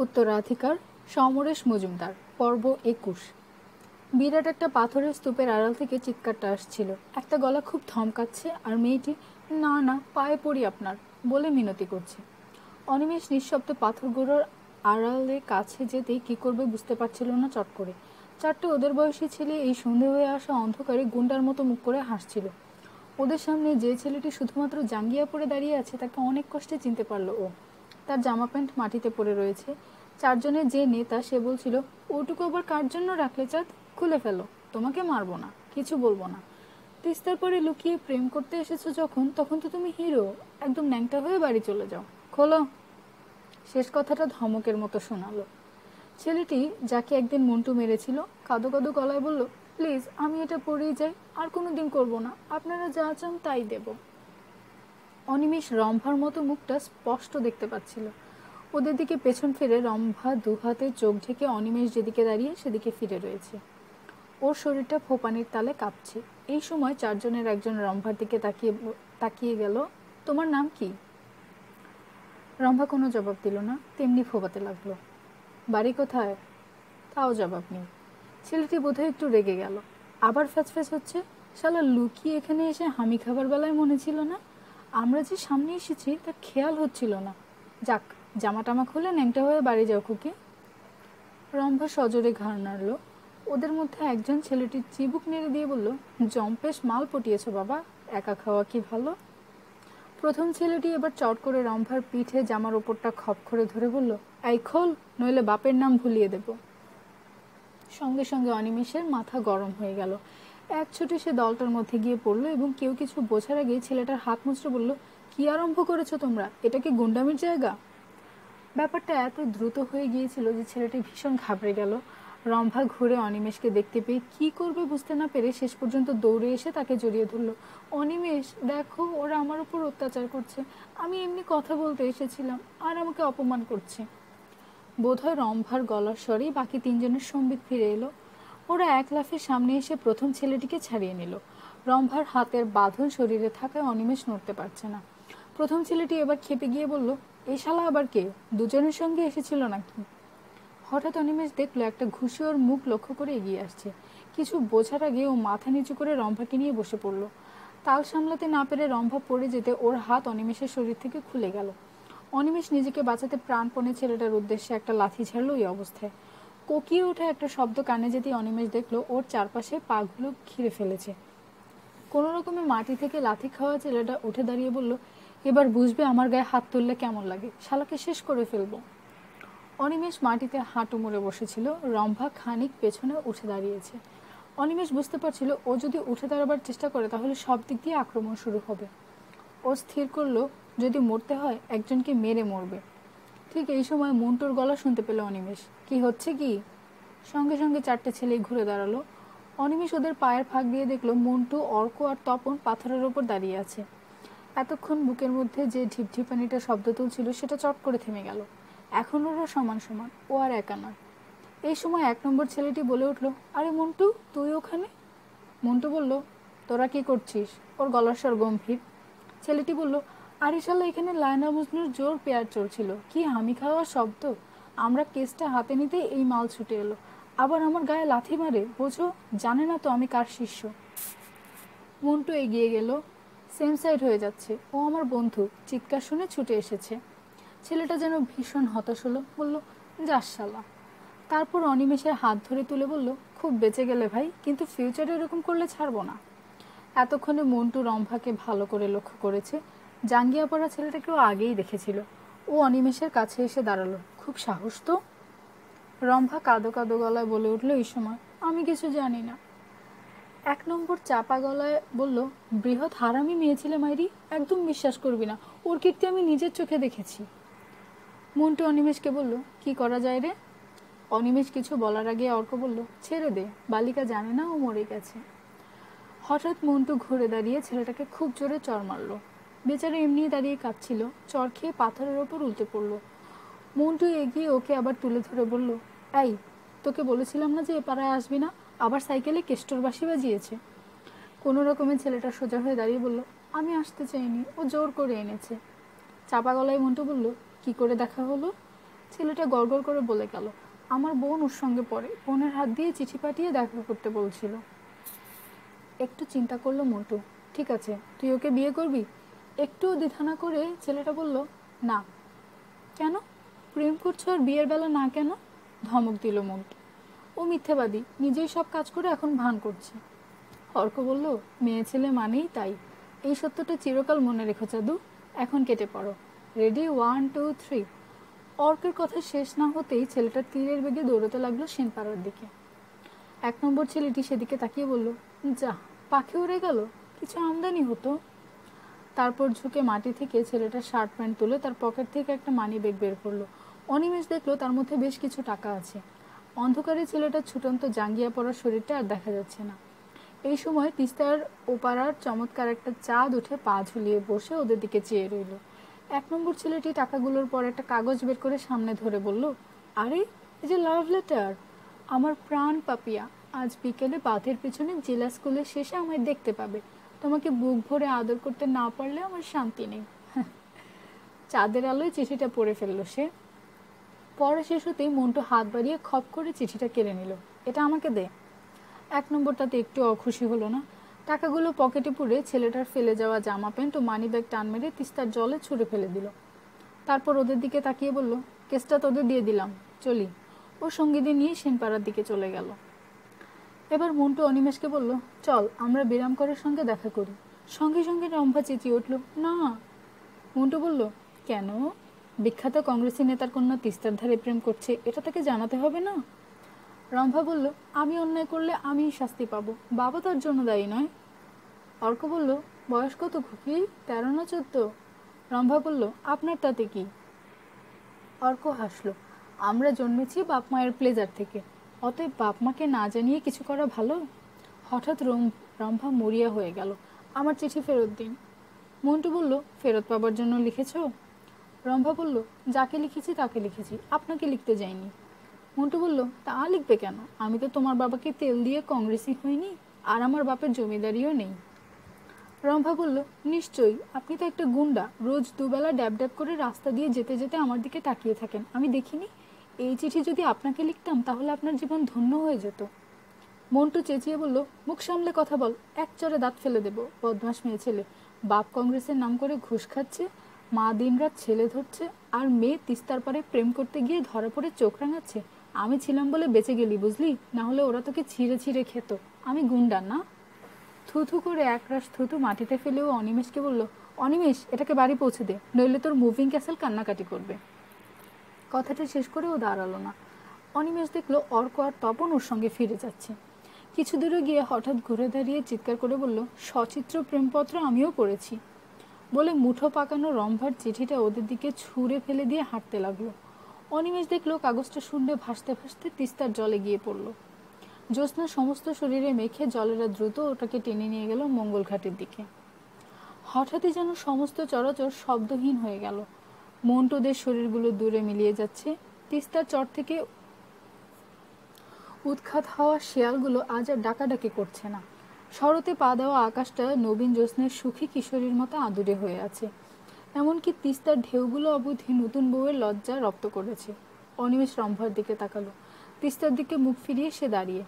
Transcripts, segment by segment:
উত্তরাধিকার সমরেশ মজুমদার পর্ব ২১। বিরাট একটা পাথরের স্তূপের আড়াল থেকে চিৎকারটা আসছিল। একটা গলা খুব ধমকাচ্ছে আর মেয়েটি না না পায়ে পড়ি আপনার বলে মিনতি করছে। অনিমেষ নিঃশব্দে পাথরগুলোর আড়ালে কাছে যেতেই কী করবে বুঝতে পারছিল না। চট করে চারটে ওদের বয়সী ছেলে এই সন্ধে হয়ে আসা অন্ধকারে গুন্ডার মতো মুখ করে হাসছিল। ওদের সামনে যে ছেলেটি শুধুমাত্র জাঙ্গিয়া পরে দাঁড়িয়ে আছে তাকে অনেক কষ্টে চিনতে পারল ও। তার জামা প্যান্ট মাটিতে পড়ে রয়েছে। চারজনের যে নেতা সে বলছিল, ওটুকু আবার কার জন্য রাখলে চাঁদ? খুলে ফেলো, তোমাকে মারবো না, কিছু বলবো না। তিস্তার পরে লুকিয়ে প্রেম করতে এসেছো যখন, তখন তো তুমি হিরো। একদম ন্যাংটা হয়ে বাড়ি চলে যাও, খোলো। শেষ কথাটা ধমকের মতো শোনালো। ছেলেটি যাকে একদিন মন্টু মেরেছিল কাঁদো কাঁদো গলায় বলল, প্লিজ আমি এটা পরেই যাই, আর কোনো দিন করবো না, আপনারা যা চান তাই দেব। অনিমেষ রম্ভার মতো মুখটা স্পষ্ট দেখতে পাচ্ছিল। ওদের দিকে পেছন ফিরে রম্ভা দুহাতে চোখ ঢেকে অনিমেষ যেদিকে দাঁড়িয়ে সেদিকে ফিরে রয়েছে। ওর শরীরটা ফোপানির তালে কাঁপছে। এই সময় চারজনের একজন রম্ভার দিকে তাকিয়ে গেল, তোমার নাম কি? রম্ভা কোনো জবাব দিল না, তেমনি ফোপাতে লাগলো। বাড়ি কোথায়? তাও জবাব নেই। ছেলেটি বোধহয় একটু রেগে গেল। আবার ফ্যাচ হচ্ছে। শালা লুকিয়ে এখানে এসে হামি খাবার বেলায় মনে ছিল না? আমরা যে সামনে এসেছি তার খেয়াল হচ্ছিল না। যাক, জামা টামা খুলে ন্যাংটা হয়ে বাড়ি যাও খুকি। রম্ভা সজোরে ঘাড় নাড়ল। ওদের মধ্যে একজন ছেলেটির চিবুক নেড়ে দিয়ে বলল, জম্পেশ মাল পটিয়েছ বাবা, একা খাওয়া কি ভালো? প্রথম ছেলেটি এবার চট করে রম্ভার পিঠে জামার ওপরটা খপ করে ধরে বলল, এই খোল, নইলে বাপের নাম ভুলিয়ে দেব। সঙ্গে সঙ্গে অনিমেষের মাথা গরম হয়ে গেল। এক ছুটে সে দলটার মধ্যে গিয়ে পড়লো এবং কেউ কিছু বোঝার আগেই ছেলেটার হাত মুচড়ে বলল, কি আরম্ভ করেছো তোমরা? এটা কি গুন্ডামির জায়গা? ব্যাপারটা এত দ্রুত হয়ে গিয়েছিল যে ছেলেটি ভীষণ ঘাবড়ে গেল। রম্ভা ঘুরে অনিমেষকে দেখতে পেয়ে কি করবে বুঝতে না পেরে শেষ পর্যন্ত দৌড়ে এসে তাকে জড়িয়ে ধরল। অনিমেষ, দেখো ওরা আমার উপর অত্যাচার করছে, আমি এমনি কথা বলতে এসেছিলাম আর আমাকে অপমান করছে। বোধহয় রম্ভার গলার স্বরেই বাকি তিনজনের সম্বিত ফিরে এলো। ওরা এক লাফে সামনে এসে প্রথম ছেলেটিকে ছাড়িয়ে নিল। রম্ভার হাতের বাঁধন শরীরে থাকায় অনিমেষ নড়তে পারছে না। প্রথম ছেলেটি এবার খেপে গিয়ে বলল, এই শালা আবার কে? দুজনের সঙ্গে এসেছিল নাকি? হঠাৎ অনিমেষ দেখলো একটা ঘুষি ওর মুখ লক্ষ্য করে এগিয়ে আসছে। কিছু বোঝার আগে ও মাথা নিচু করে রম্ভাকে নিয়ে বসে পড়ল। তাল সামলাতে না পেরে রম্ভা পড়ে যেতে ওর হাত অনিমেষের শরীর থেকে খুলে গেল। অনিমেষ নিজেকে বাঁচাতে প্রাণপণে ছেলেটার উদ্দেশ্যে একটা লাথি ছাড়ল। ওই অবস্থায় কোকিয়ে ওঠা একটা শব্দ কানে যেতেই অনিমেষ দেখলো ওর চারপাশে পাগুলো ঘিরে ফেলেছে। কোনো রকমে মাটি থেকে লাথি খাওয়া ছেলেটা উঠে দাঁড়িয়ে বলল, এবার বুঝবে আমার গায়ে হাত তুললে কেমন লাগে, শালাকে শেষ করে ফেলবো। অনিমেষ মাটিতে হাঁটু মুড়ে বসেছিল। রম্ভা খানিক পেছনে উঠে দাঁড়িয়েছে। অনিমেষ বুঝতে পারছিল ও যদি উঠে দাঁড়াবার চেষ্টা করে তাহলে সব দিক দিয়ে আক্রমণ শুরু হবে। ও স্থির করলো, যদি মরতে হয় একজনকে মেরে মরবে। ঠিক এই সময় মন্টুর গলা শুনতে পেল অনিমেষ। কি হচ্ছে কি? সঙ্গে সঙ্গে চারটে ছেলেই ঘুরে দাঁড়ালো। অনিমেষ ওদের পায়ের ফাঁক দিয়ে দেখলো মন্টু, অর্ক আর তপন পাথরের ওপর দাঁড়িয়ে আছে। এতক্ষণ বুকের মধ্যে যে ঢিপঢিপানিটা শব্দ তুলছিল সেটা চট করে থেমে গেল। এখন ওরা সমান সমান, ও আর একা নয়। এই সময় ১ নম্বর ছেলেটি বলে উঠল, আরে মন্টু, তুই ওখানে? মন্টু বলল, তোরা কি করছিস? ওর গলার স্বর গম্ভীর। ছেলেটি বলল, আরে শালা এখানে লায়না মজনুর জোর পেয়ার চলছিল, কি হামি খাওয়ার শব্দ। আমরা কেসটা হাতে নিতে এই মাল ছুটে এলো, আবার আমার গায়ে লাথি মারে, বোঝো? জানে না তো আমি কার শিষ্য। মন্টু এগিয়ে গেল, সেম সাইড হয়ে যাচ্ছে, ও আমার বন্ধু। চিৎকার শুনে ছুটে এসেছে। ছেলেটা যেন ভীষণ হতাশ হলো, বলল, যাস শালা। তারপর অনিমেষের হাত ধরে তুলে বলল, খুব বেঁচে গেলে ভাই, কিন্তু ফিউচারে এরকম করলে ছাড়বো না। এতক্ষণে মন্টু রম্ভাকে ভালো করে লক্ষ্য করেছে। জাঙ্গিয়া পড়া ছেলেটাকেও আগেই দেখেছিল। ও অনিমেষের কাছে এসে দাঁড়ালো, খুব সাহস তো। রম্ভা কাঁদো কাঁদো গলায় বলে উঠল এই সময়, আমি কিছু জানি না। ১ নম্বর চাপা গলায় বলল, বৃহৎ হারামি মেয়ে ছিলে মাইরি, একদম বিশ্বাস করবি না, ওর কীর্তি আমি নিজের চোখে দেখেছি। মন্টু অনিমেষকে বলল, কি করা যায় রে? অনিমেষ কিছু বলার আগে অর্ক বলল, ছেড়ে দে, বালিকা জানে না ও মরে গেছে। হঠাৎ মন্টু ঘুরে দাঁড়িয়ে ছেলেটাকে খুব জোরে চড় মারল। বেচারা এমনিই দাঁড়িয়ে কাঁদছিল, চড় খেয়ে পাথরের ওপর উল্টে পড়ল। মন্টু এগিয়ে ওকে আবার তুলে ধরে বলল, এই, তোকে বলেছিলাম না যে এ পাড়ায় আসবি না, আবার সাইকেলে কেষ্টর বাঁশি বাজিয়েছে। কোনো রকমের ছেলেটা সোজা হয়ে দাঁড়িয়ে বলল, আমি আসতে চাইনি, ও জোর করে এনেছে। চাপা গলায় মন্টু বলল, কি করে দেখা হলো? ছেলেটা গড়গড় করে বলে গেল, আমার বোন ওর সঙ্গে পড়ে, বোনের হাত দিয়ে চিঠি পাঠিয়ে দেখা করতে বলছিল। একটু চিন্তা করলো মন্টু। ঠিক আছে, তুই ওকে বিয়ে করবি? একটু দ্বিধা না করে ছেলেটা বলল, না। কেন? প্রেম করছো আর বিয়ের বেলা না কেন? ধমক দিল মন্টু। ও মিথ্যেবাদী, নিজেই সব কাজ করে এখন ভান করছে। অর্ক বলল, মেয়ে ছেলে মানেই তাই। এই সত্যটা চিরকাল মনে রেখো চাদু। এখন কেটে পড়ো। রেডি, 1, 2, 3। অর্কের কথা শেষ না হতেই ছেলেটা তীরের বেগে দৌড়তে লাগলো সেনপাড়ার দিকে। 1 নম্বর ছেলেটি সেদিকে তাকিয়ে বলল, যা, পাখি উড়ে গেল, কিছু আমদানি হতো। তারপর ঝুঁকে মাটি থেকে ছেলেটা শার্ট প্যান্ট তুলে তার পকেট থেকে একটা মানি ব্যাগ বের করলো। অনিমেষ দেখলো তার মধ্যে বেশ কিছু টাকা আছে। অন্ধকারে ছেলেটার ছুটন্ত জাঙ্গিয়া পড়া শরীরটা আর দেখা যাচ্ছে না। এই সময় তিস্তার ওপাড়ার চমৎকার একটা চাঁদ উঠে পা ঝুলিয়ে বসে ওদের দিকে চেয়ে রইল। 1 নম্বর ছেলেটি টাকাগুলোর পর একটা কাগজ বের করে সামনে ধরে বলল, আরে, এই যে লাভ লেটার। আমার প্রাণ পাপিয়া, আজ বিকেলে বাঁধের পেছনে জেলা স্কুলের শেষে আমায় দেখতে পাবে। তোমাকে বুক ভরে আদর করতে না পারলে আমার শান্তি নেই। চাঁদের আলোয় চিঠিটা পড়ে ফেললো সে। পড়া শেষ হতেই মন্টু হাত বাড়িয়ে খপ করে চিঠিটা কেড়ে নিল। এটা আমাকে দে। 1 নম্বর তাতে একটু অখুশি হলো না। টাকাগুলো পকেটে পুরে ছেলেটার ফেলে যাওয়া জামা প্যান্ট ও মানি ব্যাগ টান মেরে তিস্তার জলে ছুঁড়ে ফেলে দিল। তারপর ওদের দিকে তাকিয়ে বলল, কেসটা তোদের দিয়ে দিলাম, চলি। ও সঙ্গীদের নিয়ে সেনপাড়ার দিকে চলে গেল। এবার মন্টু অনিমেষকে বলল, চল আমরা বিরামকরের সঙ্গে দেখা করি। সঙ্গে সঙ্গে রম্ভা চেঁচিয়ে উঠল, না। মন্টু বলল, কেন? বিখ্যাত কংগ্রেসি নেতার কন্যা তিস্তার ধারে প্রেম করছে, এটা তাকে জানাতে হবে না? রম্ভা বলল, আমি অন্যায় করলে আমিই শাস্তি পাবো, বাবা তার জন্য দায়ী নয়। অর্ক বলল, বয়স কত খুকি, 13 না 14? রম্ভা বলল, আপনার তাতে কি? অর্ক হাসল, আমরা জন্মেছি বাপ মায়ের প্লেজার থেকে, অতএব বাপ মাকে না জানিয়ে কিছু করা ভালো? হঠাৎ রম্ভা মরিয়া হয়ে গেল, আমার চিঠি ফেরত দিন। মন্টু বলল, ফেরত পাবার জন্য লিখেছ? রম্ভা বলল, যাকে লিখেছি তাকে লিখেছি, আপনাকে লিখতে যাইনি। মন্টু বলল, তা লিখবে কেন? আমি তো তোমার বাবাকে তেল দিয়ে কংগ্রেসি হইনি, আর আমার বাপের জমিদারিও নেই। রম্ভা বলল, নিশ্চয়ই, আপনি তো একটা গুন্ডা, রোজ দুবেলা ড্যাব ড্যাব করে রাস্তা দিয়ে যেতে যেতে আমার দিকে তাকিয়ে থাকেন, আমি দেখিনি? এই চিঠি যদি আপনাকে লিখতাম তাহলে আপনার জীবন ধন্য হয়ে যেত। মন্টু চেঁচিয়ে বলল, মুখ সামলে কথা বল, এক চড়ে দাঁত ফেলে দেব, বদমাস মেয়ে ছেলে। বাপ কংগ্রেসের নাম করে ঘুষ খাচ্ছে, মা দিনরাত ছেলে ধরছে, আর মেয়ে তিস্তার পারে প্রেম করতে গিয়ে ধরা পড়ে চোখ রাঙাচ্ছে। আমি ছিলাম বলে বেঁচে গেলি, বুঝলি? না হলে ওরা তোকে ছিঁড়ে ছিঁড়ে খেত। আমি গুন্ডা না। থুথু করে একরাশ থুতু মাটিতে ফেলেও অনিমেষকে বলল, অনিমেষ, এটাকে বাড়ি পৌঁছে দে, নইলে তোর মুভিং ক্যাসেল কান্নাকাটি করবে। কথাটা শেষ করে ও দাঁড়ালো না। অনিমেষ দেখলো অর্ক আর তপন ওর সঙ্গে ফিরে যাচ্ছে। কিছু দূরে গিয়ে হঠাৎ ঘুরে দাঁড়িয়ে চিৎকার করে বলল, সচিত্র প্রেমপত্র আমিও পড়েছি, বলে মুঠো পাকানো রম্ভার চিঠিটা ওদের দিকে ছুঁড়ে ফেলে দিয়ে হাঁটতে লাগলো। অনিমেষ দেখলো কাগজটা শূন্যে ভাসতে ভাসতে তিস্তার জলে গিয়ে পড়ল। জ্যোৎস্না সমস্ত শরীরে মেখে জলেরা দ্রুত ওটাকে টেনে নিয়ে গেল মঙ্গলঘাটের দিকে। হঠাৎই যেন সমস্ত চরাচর শব্দহীন হয়ে গেল। মন্টুদের শরীরগুলো দূরে মিলিয়ে যাচ্ছে। তিস্তার চর থেকে উৎখাত হওয়া শেয়ালগুলো আজ আর ডাকাডাকি করছে না। শরতে পা দেওয়া আকাশটা নবীন জ্যোৎস্নের সুখী কিশোরীর মতো আদুরে হয়ে আছে। এমনকি তিস্তার ঢেউগুলো অবধি নতুন বউয়ের লজ্জা রপ্ত করেছে। অনিমেষ রম্ভার দিকে তাকালো। তিস্তার দিকে মুখ ফিরিয়ে সে দাঁড়িয়ে।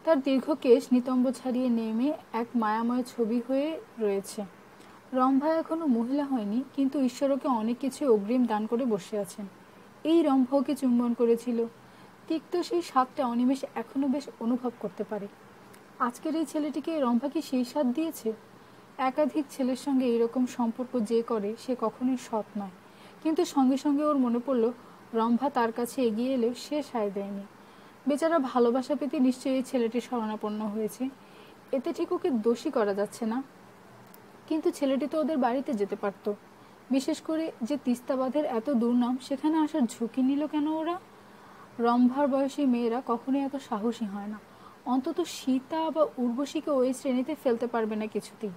তার দীর্ঘ কেশ নিতম্ব ছাড়িয়ে নেমে এক মায়াময় ছবি হয়ে রয়েছে। রম্ভা এখনো মহিলা হয়নি, কিন্তু ঈশ্বর ওকে অনেক কিছু অগ্রিম দান করে বসে আছেন। এই রম্ভা ওকে চুম্বন করেছিল। তিক্ত সেই স্বাদটা অনিমেষ এখনো বেশ অনুভব করতে পারে। আজকের এই ছেলেটিকে রম্ভা কি সেই স্বাদ দিয়েছে? একাধিক ছেলের সঙ্গে এইরকম সম্পর্ক যে করে সে কখনোই সৎ নয়। কিন্তু সঙ্গে সঙ্গে ওর মনে পড়ল, রম্ভা তার কাছে এগিয়ে এলেও সে সায় দেয়নি। বেচারা ভালোবাসা পেতে নিশ্চয়ই এই ছেলেটি শরণাপন্ন হয়েছে, এতে ঠিক ওকে দোষী করা যাচ্ছে না। কিন্তু ছেলেটি তো ওদের বাড়িতে যেতে পারত। বিশেষ করে যে তিস্তা বাঁধের এত দুর্নাম, সেখানে আসার ঝুঁকি নিল কেন ওরা? রম্ভার বয়সী মেয়েরা কখনোই এত সাহসী হয় না। অন্তত সীতা বা উর্বশীকে ওই শ্রেণীতে ফেলতে পারবে না কিছুতেই।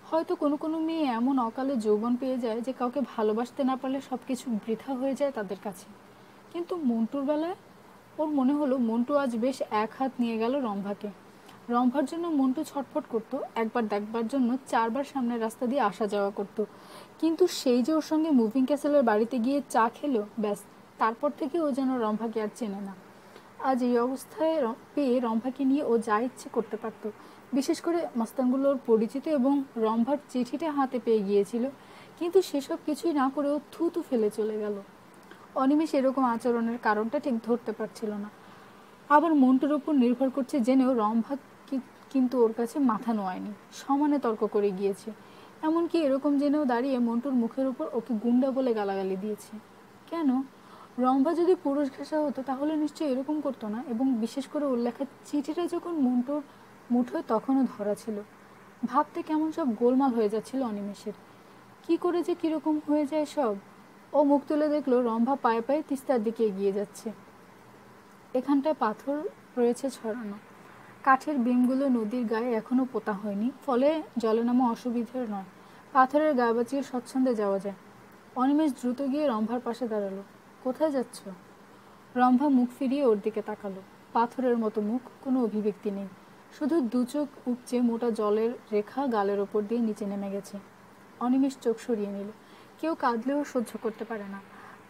হয়তো কোনো কোনো মেয়ে এমন অকালে যৌবন পেয়ে যায় যে কাউকে ভালোবাসতে না পারলে সব কিছু বৃথা হয়ে যায় তাদের কাছে। কিন্তু মন্টুর বেলায় ওর মনে হলো মন্টু আজ বেশ এক হাত নিয়ে গেল রম্ভাকে। রম্ভার জন্য মন্টু ছটফট করত, একবার দেখবার জন্য 4 বার সামনের রাস্তা দিয়ে আসা যাওয়া করত। কিন্তু সেই যে ওর সঙ্গে মুভিং ক্যাসেলের বাড়িতে গিয়ে চা খেলো, ব্যাস তারপর থেকে ও যেন রম্ভাকে আর চেনে না। আজ এই অবস্থায় পেয়ে রম্ভাকে নিয়ে ও যা ইচ্ছে করতে পারত। বিশেষ করে মস্তানগুলোর পরিচিত এবং রম্ভার চিঠিটা হাতে পেয়ে গিয়েছিল, কিন্তু সেসব কিছুই না করে ও থুতু ফেলে চলে গেল। অনিমেষ এরকম আচরণের কারণটা ঠিক ধরতে পারছিল না। আবার মন্টুর ওপর নির্ভর করছে জেনেও রম্ভা কিন্তু ওর কাছে মাথা নোয়ায়নি, সমানে তর্ক করে গিয়েছে। এমনকি এরকম জেনেও দাঁড়িয়ে মন্টুর মুখের উপর ওকে গুন্ডা বলে গালাগালি দিয়েছে। কেন? রম্ভা যদি পুরুষ ঘেঁষা হতো তাহলে নিশ্চয়ই এরকম করতো না, এবং বিশেষ করে ওর লেখা চিঠিটা যখন মন্টুর মুঠোয় তখনও ধরা ছিল। ভাবতে কেমন সব গোলমাল হয়ে যাচ্ছিল অনিমেষের। কি করে যে কিরকম হয়ে যায় সব। ও মুখ তুলে দেখলো রম্ভা পায়ে পায়ে তিস্তার দিকে এগিয়ে যাচ্ছে। এখানটায় পাথর রয়েছে ছড়ানো, কাঠের বিমগুলো নদীর গায়ে এখনো পোতা হয়নি, ফলে জলে নামা অসুবিধার নয়। পাথরের গা বাঁচিয়ে স্বচ্ছন্দে যাওয়া যায়। অনিমেষ দ্রুত গিয়ে রম্ভার পাশে দাঁড়ালো। কোথায় যাচ্ছ? রম্ভা মুখ ফিরিয়ে ওর দিকে তাকালো। পাথরের মতো মুখ, কোনো অভিব্যক্তি নেই, শুধু দু চোখ উপচে মোটা জলের রেখা গালের ওপর দিয়ে নিচে নেমে গেছে। অনিমেষ চোখ সরিয়ে নিল। কেউ কাঁদলেও সহ্য করতে পারে না,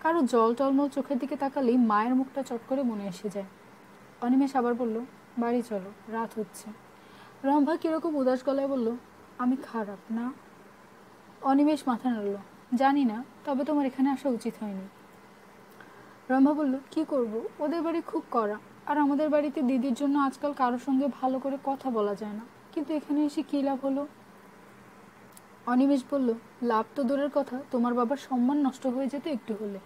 কারো জল টলমল চোখের দিকে তাকালেই মায়ের মুখটা চট করে মনে এসে যায়। অনিমেষ আবার বলল, বাড়ি চলো, রাত হচ্ছে। রম্ভা কিরকম উদাস গলায় বলল, আমি খারাপ না? অনিমেষ মাথা নাড়ল, জানি না, তবে তোমার এখানে আসা উচিত হয়নি। রম্ভা বলল, কি করব, ওদের বাড়ি খুব কড়া, আর আমাদের বাড়িতে দিদির জন্য আজকাল কারোর সঙ্গে ভালো করে কথা বলা যায় না, কিন্তু এখানে এসে কী লাভ হলো? অনিমেষ বলল, লাভ তো দূরের কথা, তোমার বাবার সম্মান নষ্ট হয়ে যেত একটু হলে।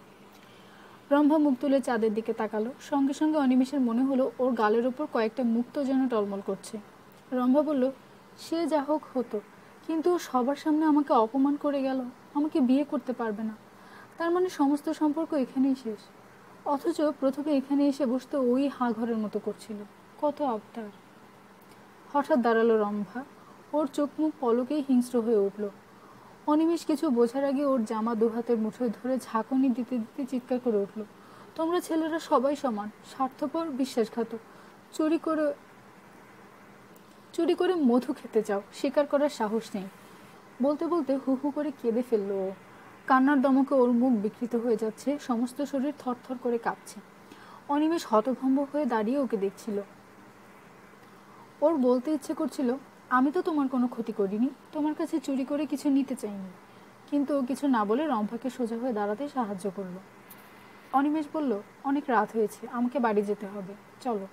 রম্ভা মুখ তুলে চাঁদের দিকে তাকালো। সঙ্গে সঙ্গে অনিমেষের মনে হলো ওর গালের ওপর কয়েকটা মুক্ত যেন টলমল করছে। রম্ভা বলল, সে যা হোক হতো, কিন্তু ও সবার সামনে আমাকে অপমান করে গেল, আমাকে বিয়ে করতে পারবে না। তার মানে সমস্ত সম্পর্ক এখানেই শেষ। অথচ প্রথমে এখানে এসে বসতে ওই হাঁ ঘরের মতো করছিল। কত আবদার। হঠাৎ দাঁড়ালো রম্ভা। ওর চোখ মুখ পলকেই হিংস্র হয়ে উঠল। অনিমেষ কিছু বোঝার আগে ওর জামা দুহাতের মুঠোয় ধরে ঝাঁকুনি দিতে দিতে চিৎকার করে উঠল, তোমরা ছেলেরা সবাই সমান, স্বার্থপর, বিশ্বাসঘাতক। চুরি করে মধু খেতে চাও, স্বীকার করার সাহস নেই। বলতে বলতে হু হু করে কেঁদে ফেলল ও। কান্নার দমকে ওর মুখ বিকৃত হয়ে যাচ্ছে, সমস্ত শরীর থরথর করে কাঁপছে। অনিমেষ হতভম্ব হয়ে দাঁড়িয়ে ওকে দেখছিল। ওর বলতে ইচ্ছে করছিল, আমি তো তোমার কোনো ক্ষতি করিনি, তোমার কাছে চুরি করে কিছু নিতে চাইনি। কিন্তু ও কিছু না বলে রম্ভাকে সোজা হয়ে দাঁড়াতে সাহায্য করলো। অনিমেষ বলল, অনেক রাত হয়েছে, আমাকে বাড়ি যেতে হবে, চলো।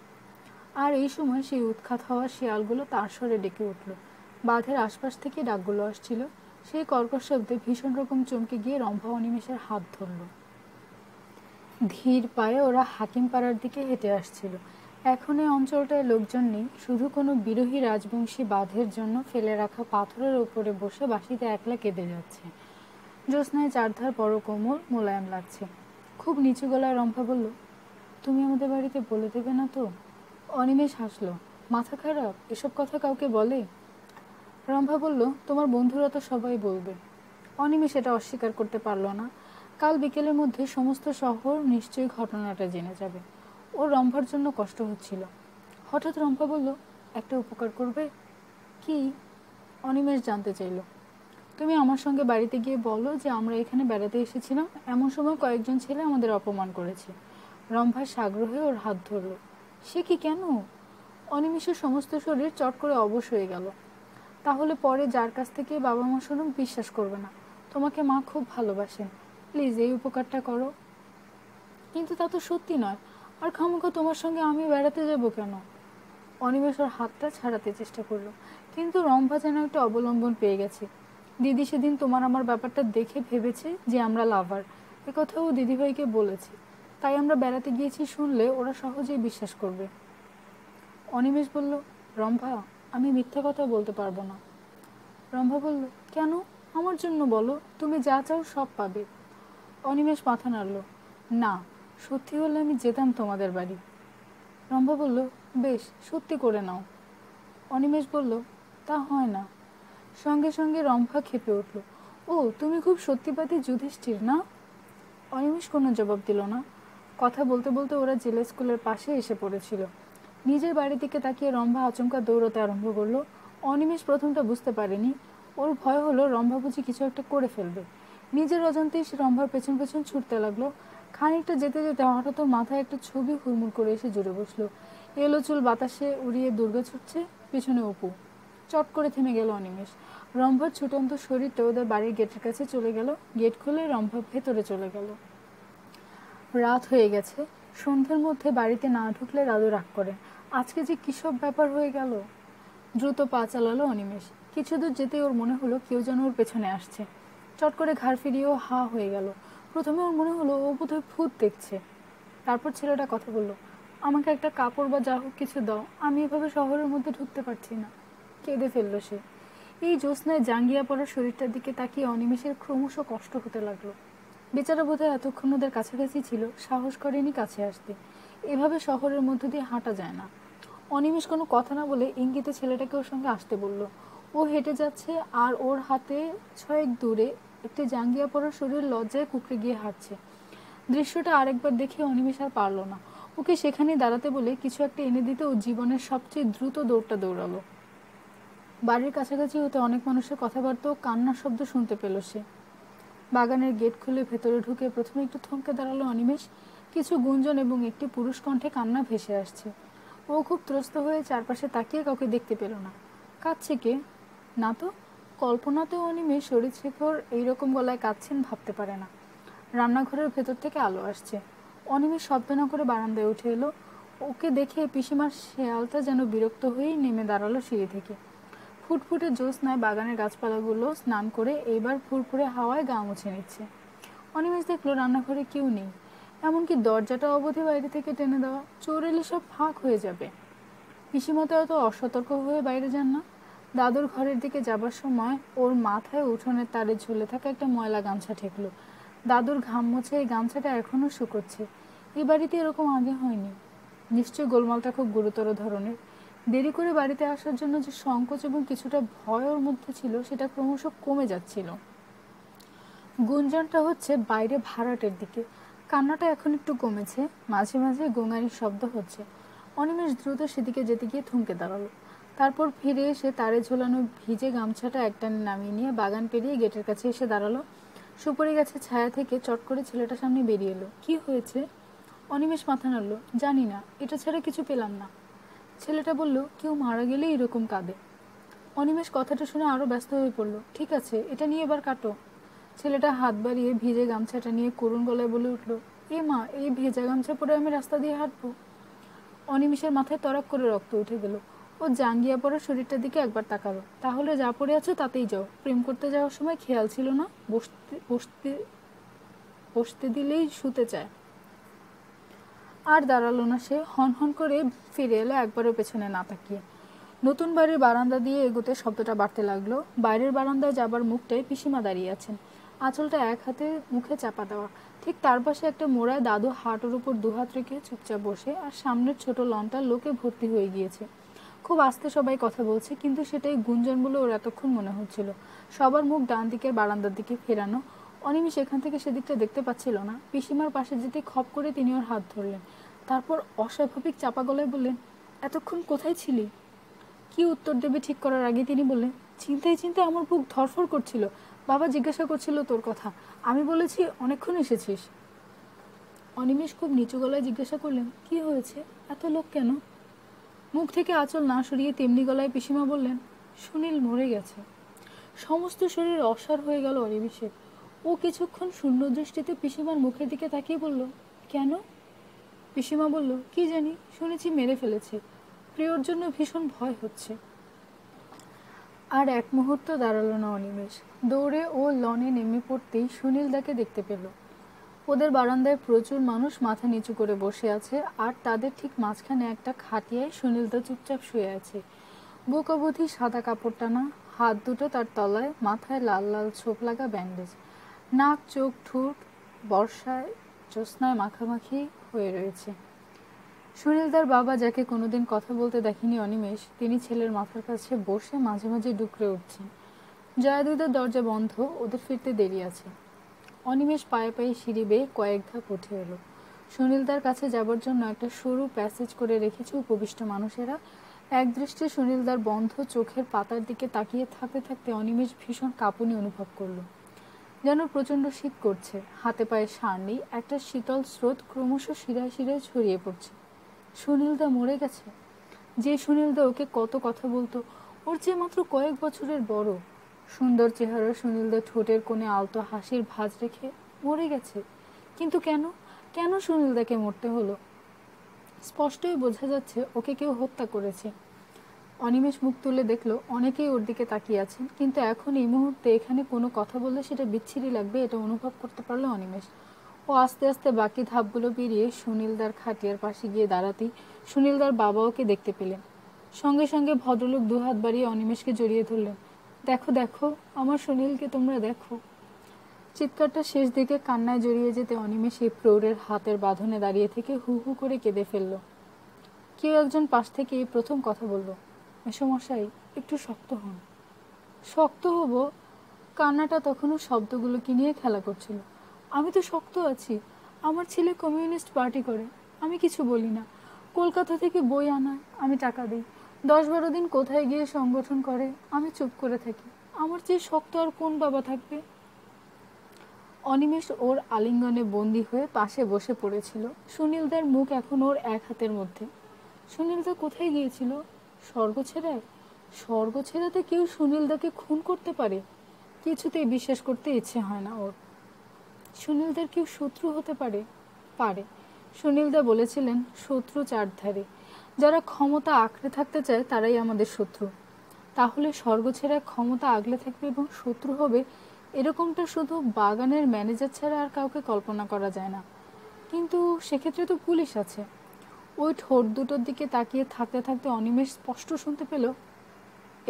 আর এই সময় সেই উৎখাত হওয়া শিয়ালগুলো তার স্বরে ডেকে উঠল। বাঁধের আশপাশ থেকে ডাকগুলো আসছিল। সেই কর্কশ শব্দে ভীষণ রকম চমকে গিয়ে রম্ভা অনিমেষের হাত ধরল। ধীর পায়ে ওরা হাকিম পাড়ার দিকে হেঁটে আসছিল। এখন এই অঞ্চলটায় লোকজন নেই, শুধু কোনো বিরোহী রাজবংশী বাঁধের জন্য ফেলে রাখা পাথরের ওপরে বসে বাঁশিতে একলা কেঁদে যাচ্ছে। জ্যোৎস্নায় চারধার বড় কোমল, মোলায়েম লাগছে। খুব নিচু গলায় রম্ভা বলল, তুমি আমাদের বাড়িতে বলে দেবে না তো? অনিমেষ হাসল, মাথা খারাপ, এসব কথা কাউকে বলে? রম্ভা বলল, তোমার বন্ধুরা তো সবাই বলবে। অনিমেষ এটা অস্বীকার করতে পারল না। কাল বিকেলের মধ্যে সমস্ত শহর নিশ্চয়ই ঘটনাটা জেনে যাবে। ওর রম্ভার জন্য কষ্ট হচ্ছিল। হঠাৎ রম্ভা বলল, একটা উপকার করবে? কি? অনিমেষ জানতে চাইল। তুমি আমার সঙ্গে বাড়িতে গিয়ে বলো যে আমরা এখানে বেড়াতে এসেছিলাম, এমন সময় কয়েকজন ছেলে আমাদের অপমান করেছে। রম্ভা সাগ্রহে ওর হাত ধরল। সে কি, কেন? অনিমেষের সমস্ত শরীর চট করে অবশ হয়ে গেল। তাহলে পরে যার কাছ থেকে বাবা মা শুনুন, বিশ্বাস করবে না। তোমাকে মা খুব ভালোবাসেন, প্লিজ এই উপকারটা করো। কিন্তু তা তো সত্যি নয়, আর খামোখা তোমার সঙ্গে আমি বেড়াতে যাব কেন? অনিমেষ ওর হাতটা ছাড়াতে চেষ্টা করলো, কিন্তু রম্ভা যেন একটা অবলম্বন পেয়ে গেছে। দিদি সেদিন তোমার আমার ব্যাপারটা দেখে ভেবেছে যে আমরা লাভার, একথাও দিদিভাইকে বলেছে, তাই আমরা বেড়াতে গিয়েছি শুনলে ওরা সহজেই বিশ্বাস করবে। অনিমেষ বলল, রম্ভা, আমি মিথ্যা কথা বলতে পারবো না। রম্ভা বলল, কেন? আমার জন্য বলো, তুমি যা চাও সব পাবে। অনিমেষ মাথা নাড়ল, না, সত্যি হলে আমি যেতাম তোমাদের বাড়ি। রম্ভা বলল, বেশ, সত্যি করে নাও। অনিমেষ বলল, তা হয় না। সঙ্গে সঙ্গে রম্ভা ক্ষেপে উঠল, ও তুমি খুব সত্যিবাদী যুধিষ্ঠির না? অনিমেষ কোনো জবাব দিল না। কথা বলতে বলতে ওরা জেলা স্কুলের পাশে এসে পড়েছিল। নিজের বাড়ির দিকে তাকিয়ে রম্ভা আচমকা দৌড়তে আরম্ভ করলো। অনিমেষ প্রথমটা বুঝতে পারেনি। ওর ভয় হলো রম্ভা বুঝি কিছু একটা করে ফেলবে। নিজের অজান্তেই সে রম্ভার পেছন পেছন ছুটতে লাগলো। খানিকটা যেতে যেতে হঠাৎ ওর মাথায় একটা ছবি হুড়মুড় করে এসে জুড়ে বসলো। এলো চুল বাতাসে উড়িয়ে দুর্গা ছুটছে, পিছনে অপু। চট করে থেমে গেল অনিমেষ। রম্ভার ছুটন্ত শরীরটা ওদের বাড়ির গেটের কাছে চলে গেল। গেট খুলে রম্ভা ভেতরে চলে গেল। রাত হয়ে গেছে। সন্ধ্যের মধ্যে বাড়িতে না ঢুকলে দাদু রাগ করে। আজকে যে কিসব ব্যাপার হয়ে গেল। দ্রুত পা চালালো অনিমেষ। কিছু দূর যেতেই ওর মনে হলো কেউ যেন ওর পেছনে আসছে। চট করে ঘাড় ফিরিয়েও হা হয়ে গেল। প্রথমে ওর মনে হলো ও বোধহয় ভূত দেখছে। তারপর ছেলেটা কথা বলল, আমাকে একটা কাপড় বা যা হোক কিছু দাও, আমি এভাবে শহরের মধ্যে ঢুকতে পারছি না। কেঁদে ফেললো সে। এই জ্যোৎস্নায় জাঙ্গিয়া পড়া শরীরটার দিকে তাকিয়ে অনিমেষের ক্রমশ কষ্ট হতে লাগলো। বেচারা বোধহয় এতক্ষণ ওদের কাছাকাছি ছিল, সাহস করেনি কাছে আসতে। এভাবে শহরের মধ্য দিয়ে হাঁটা যায় না। অনিমেষ কোনো কথা না বলে ইঙ্গিতে ছেলেটাকে ওর সঙ্গে আসতে বলল। ও হেঁটে যাচ্ছে আর ওর হাতে ছয়েক দূরে একটি জাঙ্গিয়া পড়া শরীর লজ্জায় কুকড়ে গিয়ে হাঁটছে। দৃশ্যটা আরেকবার দেখে অনিমেষ আর পারল না। ওকে সেখানে দাঁড়াতে বলে কিছু একটা এনে দিতে ও জীবনের সবচেয়ে দ্রুত দৌড়টা দৌড়ালো। বাড়ির কাছাকাছি হতে অনেক মানুষের কথাবার্তা ও কান্নার শব্দ শুনতে পেল সে। বাগানের গেট খুলে ভেতরে ঢুকে প্রথমে একটু থমকে দাঁড়ালো অনিমেষ। কিছু গুঞ্জন এবং একটি পুরুষ কণ্ঠে কান্না ভেসে আসছে। ও খুব ত্রস্ত হয়ে চারপাশে তাকিয়ে কাউকে দেখতে পেল না। কাঁদছে কে? না তো। কল্পনাতেও অনিমেষ শরীরশেখর এইরকম গলায় কাঁদছেন ভাবতে পারে না। রান্নাঘরের ভেতর থেকে আলো আসছে। অনিমেষ শব্দ না করে বারান্দায় উঠে এলো। ওকে দেখে পিসিমার শেয়ালটা যেন বিরক্ত হয়েই নেমে দাঁড়ালো সিঁড়ি থেকে। ফুটফুটে জ্যোৎস্নায় বাগানের গাছপালাগুলো স্নান করে এইবার ফুরফুরে হাওয়ায় গা মুছে নিচ্ছে। অনিমেষ দেখলো রান্নাঘরে কেউ নেই। এমনকি দরজাটা অবধি বাইরে থেকে টেনে দেওয়া। চোর এলে সব ফাঁক হয়ে যাবে। পিসিমতো এত অসতর্ক হয়ে বাইরে যান না। দাদুর ঘরের দিকে যাবার সময় ওর মাথায় উঠোনের তারে ঝুলে থাকা একটা ময়লা গামছা ঠেকলো। দাদুর ঘাম মুছে এই গামছাটা এখনো শুকোচ্ছে। এই বাড়িতে এরকম আগে হয়নি। নিশ্চয় গোলমালটা খুব গুরুতর ধরনের। দেরি করে বাড়িতে আসার জন্য যে সংকোচ এবং কিছুটা ভয় ওর মধ্যে ছিল সেটা ক্রমশ কমে যাচ্ছিল। গুঞ্জনটা হচ্ছে বাইরে ভাড়াটের দিকে। কান্নাটা এখন একটু কমেছে, মাঝে মাঝে গোঙানির শব্দ হচ্ছে। অনিমেষ দ্রুত সেদিকে যেতে গিয়ে থমকে দাঁড়ালো। তারপর ফিরে এসে তারে ঝোলানো ভিজে গামছাটা একটানে নামিয়ে নিয়ে বাগান পেরিয়ে গেটের কাছে এসে দাঁড়ালো। সুপারি গাছের ছায়া থেকে চট করে ছেলেটার সামনে বেরিয়ে এলো। কি হয়েছে? অনিমেষ মাথা নাড়ল। জানি না, এটা ছাড়া কিছু পেলাম না। ছেলেটা বলল, কেউ মারা গেলে এরকম কাঁদে। অনিমেষ কথাটা শুনে আরো ব্যস্ত হয়ে পড়ল। ঠিক আছে, এটা নিয়ে এবার কাটো। ছেলেটা হাত বাড়িয়ে ভিজে গামছাটা নিয়ে করুণ গলায় বলে উঠল, এ মা, এই ভেজা গামছা পরে আমি রাস্তা দিয়ে হাঁটবো? অনিমেষের মাথায় তরাক করে রক্ত উঠে গেল। ও জাঙ্গিয়া পড়া শরীরটার দিকে একবার তাকালো। তাহলে যা পড়ে আছো তাতেই যাও। প্রেম করতে যাওয়ার সময় খেয়াল ছিল না? বসতে বসতে বসতে দিলেই শুতে চায়। আর দাঁড়ালো না সে। হন হন করে ফিরে এলো একবারও পেছনে না তাকিয়ে। নতুন বাড়ির বারান্দা দিয়ে এগোতে শব্দটা বাড়তে লাগলো। বাইরের বারান্দায় যাবার মুখটায় পিসিমা দাঁড়িয়ে আছেন। আঁচলটা এক হাতে মুখে চাপা দেওয়া। ঠিক তার পাশে একটা মোড়ায় দাদু হাঁটুর উপর দুহাত রেখে চুপচাপ বসে, আর সামনের ছোট লনটা লোকে ভর্তি হয়ে গিয়েছে। খুব আস্তে সবাই কথা বলছে, কিন্তু সেটাই গুঞ্জন বলে ওর এতক্ষণ মনে হচ্ছিল। সবার মুখ ডান দিকের বারান্দার দিকে ফেরানো। অনিমেষ এখান থেকে সেদিকটা দেখতে পাচ্ছিল না। পিসিমার পাশে যেতে খপ করে তিনি ওর হাত ধরলেন। তারপর অস্বাভাবিক চাপা গলায় বললেন, এতক্ষণ কোথায় ছিলি? কি উত্তর দেবে ঠিক করার আগে তিনি বললেন, চিন্তায় চিন্তায় আমার বুক ধরফর করছিল। বাবা জিজ্ঞাসা করছিল তোর কথা। আমি বলেছি অনেকক্ষণ এসেছিস। অনিমেষ খুব নিচু গলায় জিজ্ঞাসা করলেন, কি হয়েছে? এত লোক কেন? মুখ থেকে আঁচল না সরিয়ে তেমনি গলায় পিসিমা বললেন, সুনীল মরে গেছে। সমস্ত শরীর অসাড় হয়ে গেল অনিমেষের। ও কিছুক্ষণ শূন্য দৃষ্টিতে পিসিমার মুখের দিকে তাকিয়ে বলল, কেন? পিসিমা বলল, কি জানি, শুনেছি মেরে ফেলেছে। প্রিয়র জন্য ভীষণ ভয় হচ্ছে। আর এক মুহূর্ত দাঁড়ালো না অনিমেষ। দৌড়ে ও লনে নেমে পড়তেই সুনীল দাকে দেখতে পেল। ওদের বারান্দায় প্রচুর মানুষ মাথা নিচু করে বসে আছে, আর তাদের ঠিক মাঝখানে একটা খাটিয়ায় সুনীলদা চুপচাপ শুয়ে আছে। বুক অবধি সাদা কাপড় টানা, হাত দুটো তার তলায়, মাথায় লাল লাল ছোপ লাগা ব্যান্ডেজ। নাক, চোখ, ঠোঁট বর্ষায় জ্যোৎস্নায় মাখামাখি হয়ে রয়েছে। সুনীলদার বাবা, যাকে কোনোদিন কথা বলতে দেখেনি অনিমেষ, তিনি ছেলের মাথার কাছে বসে মাঝে মাঝে ডুকরে উঠছেন। জয়াদিদের দরজা বন্ধ, ওদের ফিরতে দেরি আছে। অনিমেষ পায়ে পায়ে সিঁড়ি বেয়ে কয়েক ধাপ উঠে এলো। সুনীলদার কাছে যাবার জন্য একটা সরু প্যাসেজ করে রেখেছে উপবিষ্ট মানুষেরা। একদৃষ্টে সুনীলদার বন্ধ চোখের পাতার দিকে তাকিয়ে থাকতে থাকতে অনিমেষ ভীষণ কাঁপুনি অনুভব করল। যেন প্রচণ্ড শীত করছে, হাতে পায়ে সার নেই, একটা শীতল স্রোত ক্রমশ শিরায় শিরায় ছড়িয়ে পড়ছে। সুনীলদা মরে গেছে। যে সুনীলদা ওকে কত কথা বলতো, ওর চেয়ে মাত্র কয়েক বছরের বড়। সুন্দর চেহারা সুনীলদা ঠোঁটের কোণে আলতো হাসির ভাঁজ রেখে মরে গেছে। কিন্তু কেন? কেন সুনীলদাকে মরতে হলো? স্পষ্টই বোঝা যাচ্ছে ওকে কেউ হত্যা করেছে। অনিমেষ মুখ তুলে দেখলো অনেকেই ওর দিকে তাকিয়ে আছেন, কিন্তু এখন এই মুহূর্তে এখানে কোনো কথা বললে সেটা বিচ্ছিরি লাগবে, এটা অনুভব করতে পারলো অনিমেষ। ও আস্তে আস্তে বাকি ধাপগুলো পেরিয়ে সুনীলদার খাটিয়ার পাশে গিয়ে দাঁড়াতেই সুনীলদার বাবা ওকে দেখতে পেলেন। সঙ্গে সঙ্গে ভদ্রলোক দুহাত বাড়িয়ে অনিমেষকে জড়িয়ে ধরলেন। দেখো দেখো, আমার সুনীলকে তোমরা দেখো। চিৎকারটা শেষ দিকে কান্নায় জড়িয়ে যেতে অনিমেষ এই প্রৌঢ়ের হাতের বাঁধনে দাঁড়িয়ে থেকে হু হু করে কেঁদে ফেলল। কেউ একজন পাশ থেকে এই প্রথম কথা বলল, মেসোমশাই একটু শক্ত হন। শক্ত হব? কান্নাটা তখনও শব্দগুলোকে নিয়ে খেলা করছিল। আমি তো শক্ত আছি। আমার ছেলে কমিউনিস্ট পার্টি করে, আমি কিছু বলি না। কলকাতা থেকে বই আনায় আমি টাকা দিই। 10-12 দিন কোথায় গিয়ে সংগঠন করে, আমি চুপ করে থাকি। আমার চেয়ে শক্ত আর কোন বাবা থাকবে? অনিমেষ ওর আলিঙ্গনে বন্দী হয়ে পাশে বসে পড়েছিল। সুনীলদার মুখ এখন ওর এক হাতের মধ্যে। সুনীলদা কোথায় গিয়েছিল? স্বর্গ ছেড়ে? স্বর্গ ছেড়াতে কেউ সুনীলদাকে খুন করতে পারে? কিছুতেই বিশ্বাস করতে ইচ্ছে হয় না ওর। সুনীলদার কেউ শত্রু হতে পারে? পারে। সুনীলদা বলেছিলেন শত্রু চারধারে, যারা ক্ষমতা আঁকড়ে থাকতে চায় তারাই আমাদের শত্রু। তাহলে স্বর্গ ছেড়ে ক্ষমতা আগলে থাকবে এবং শত্রু হবে, এরকমটা শুধু বাগানের ম্যানেজার ছাড়া আর কাউকে কল্পনা করা যায় না। কিন্তু সেক্ষেত্রে তো পুলিশ আছে। ওই ঠোঁট দুটোর দিকে তাকিয়ে থাকতে থাকতে অনিমেষ স্পষ্ট শুনতে পেল,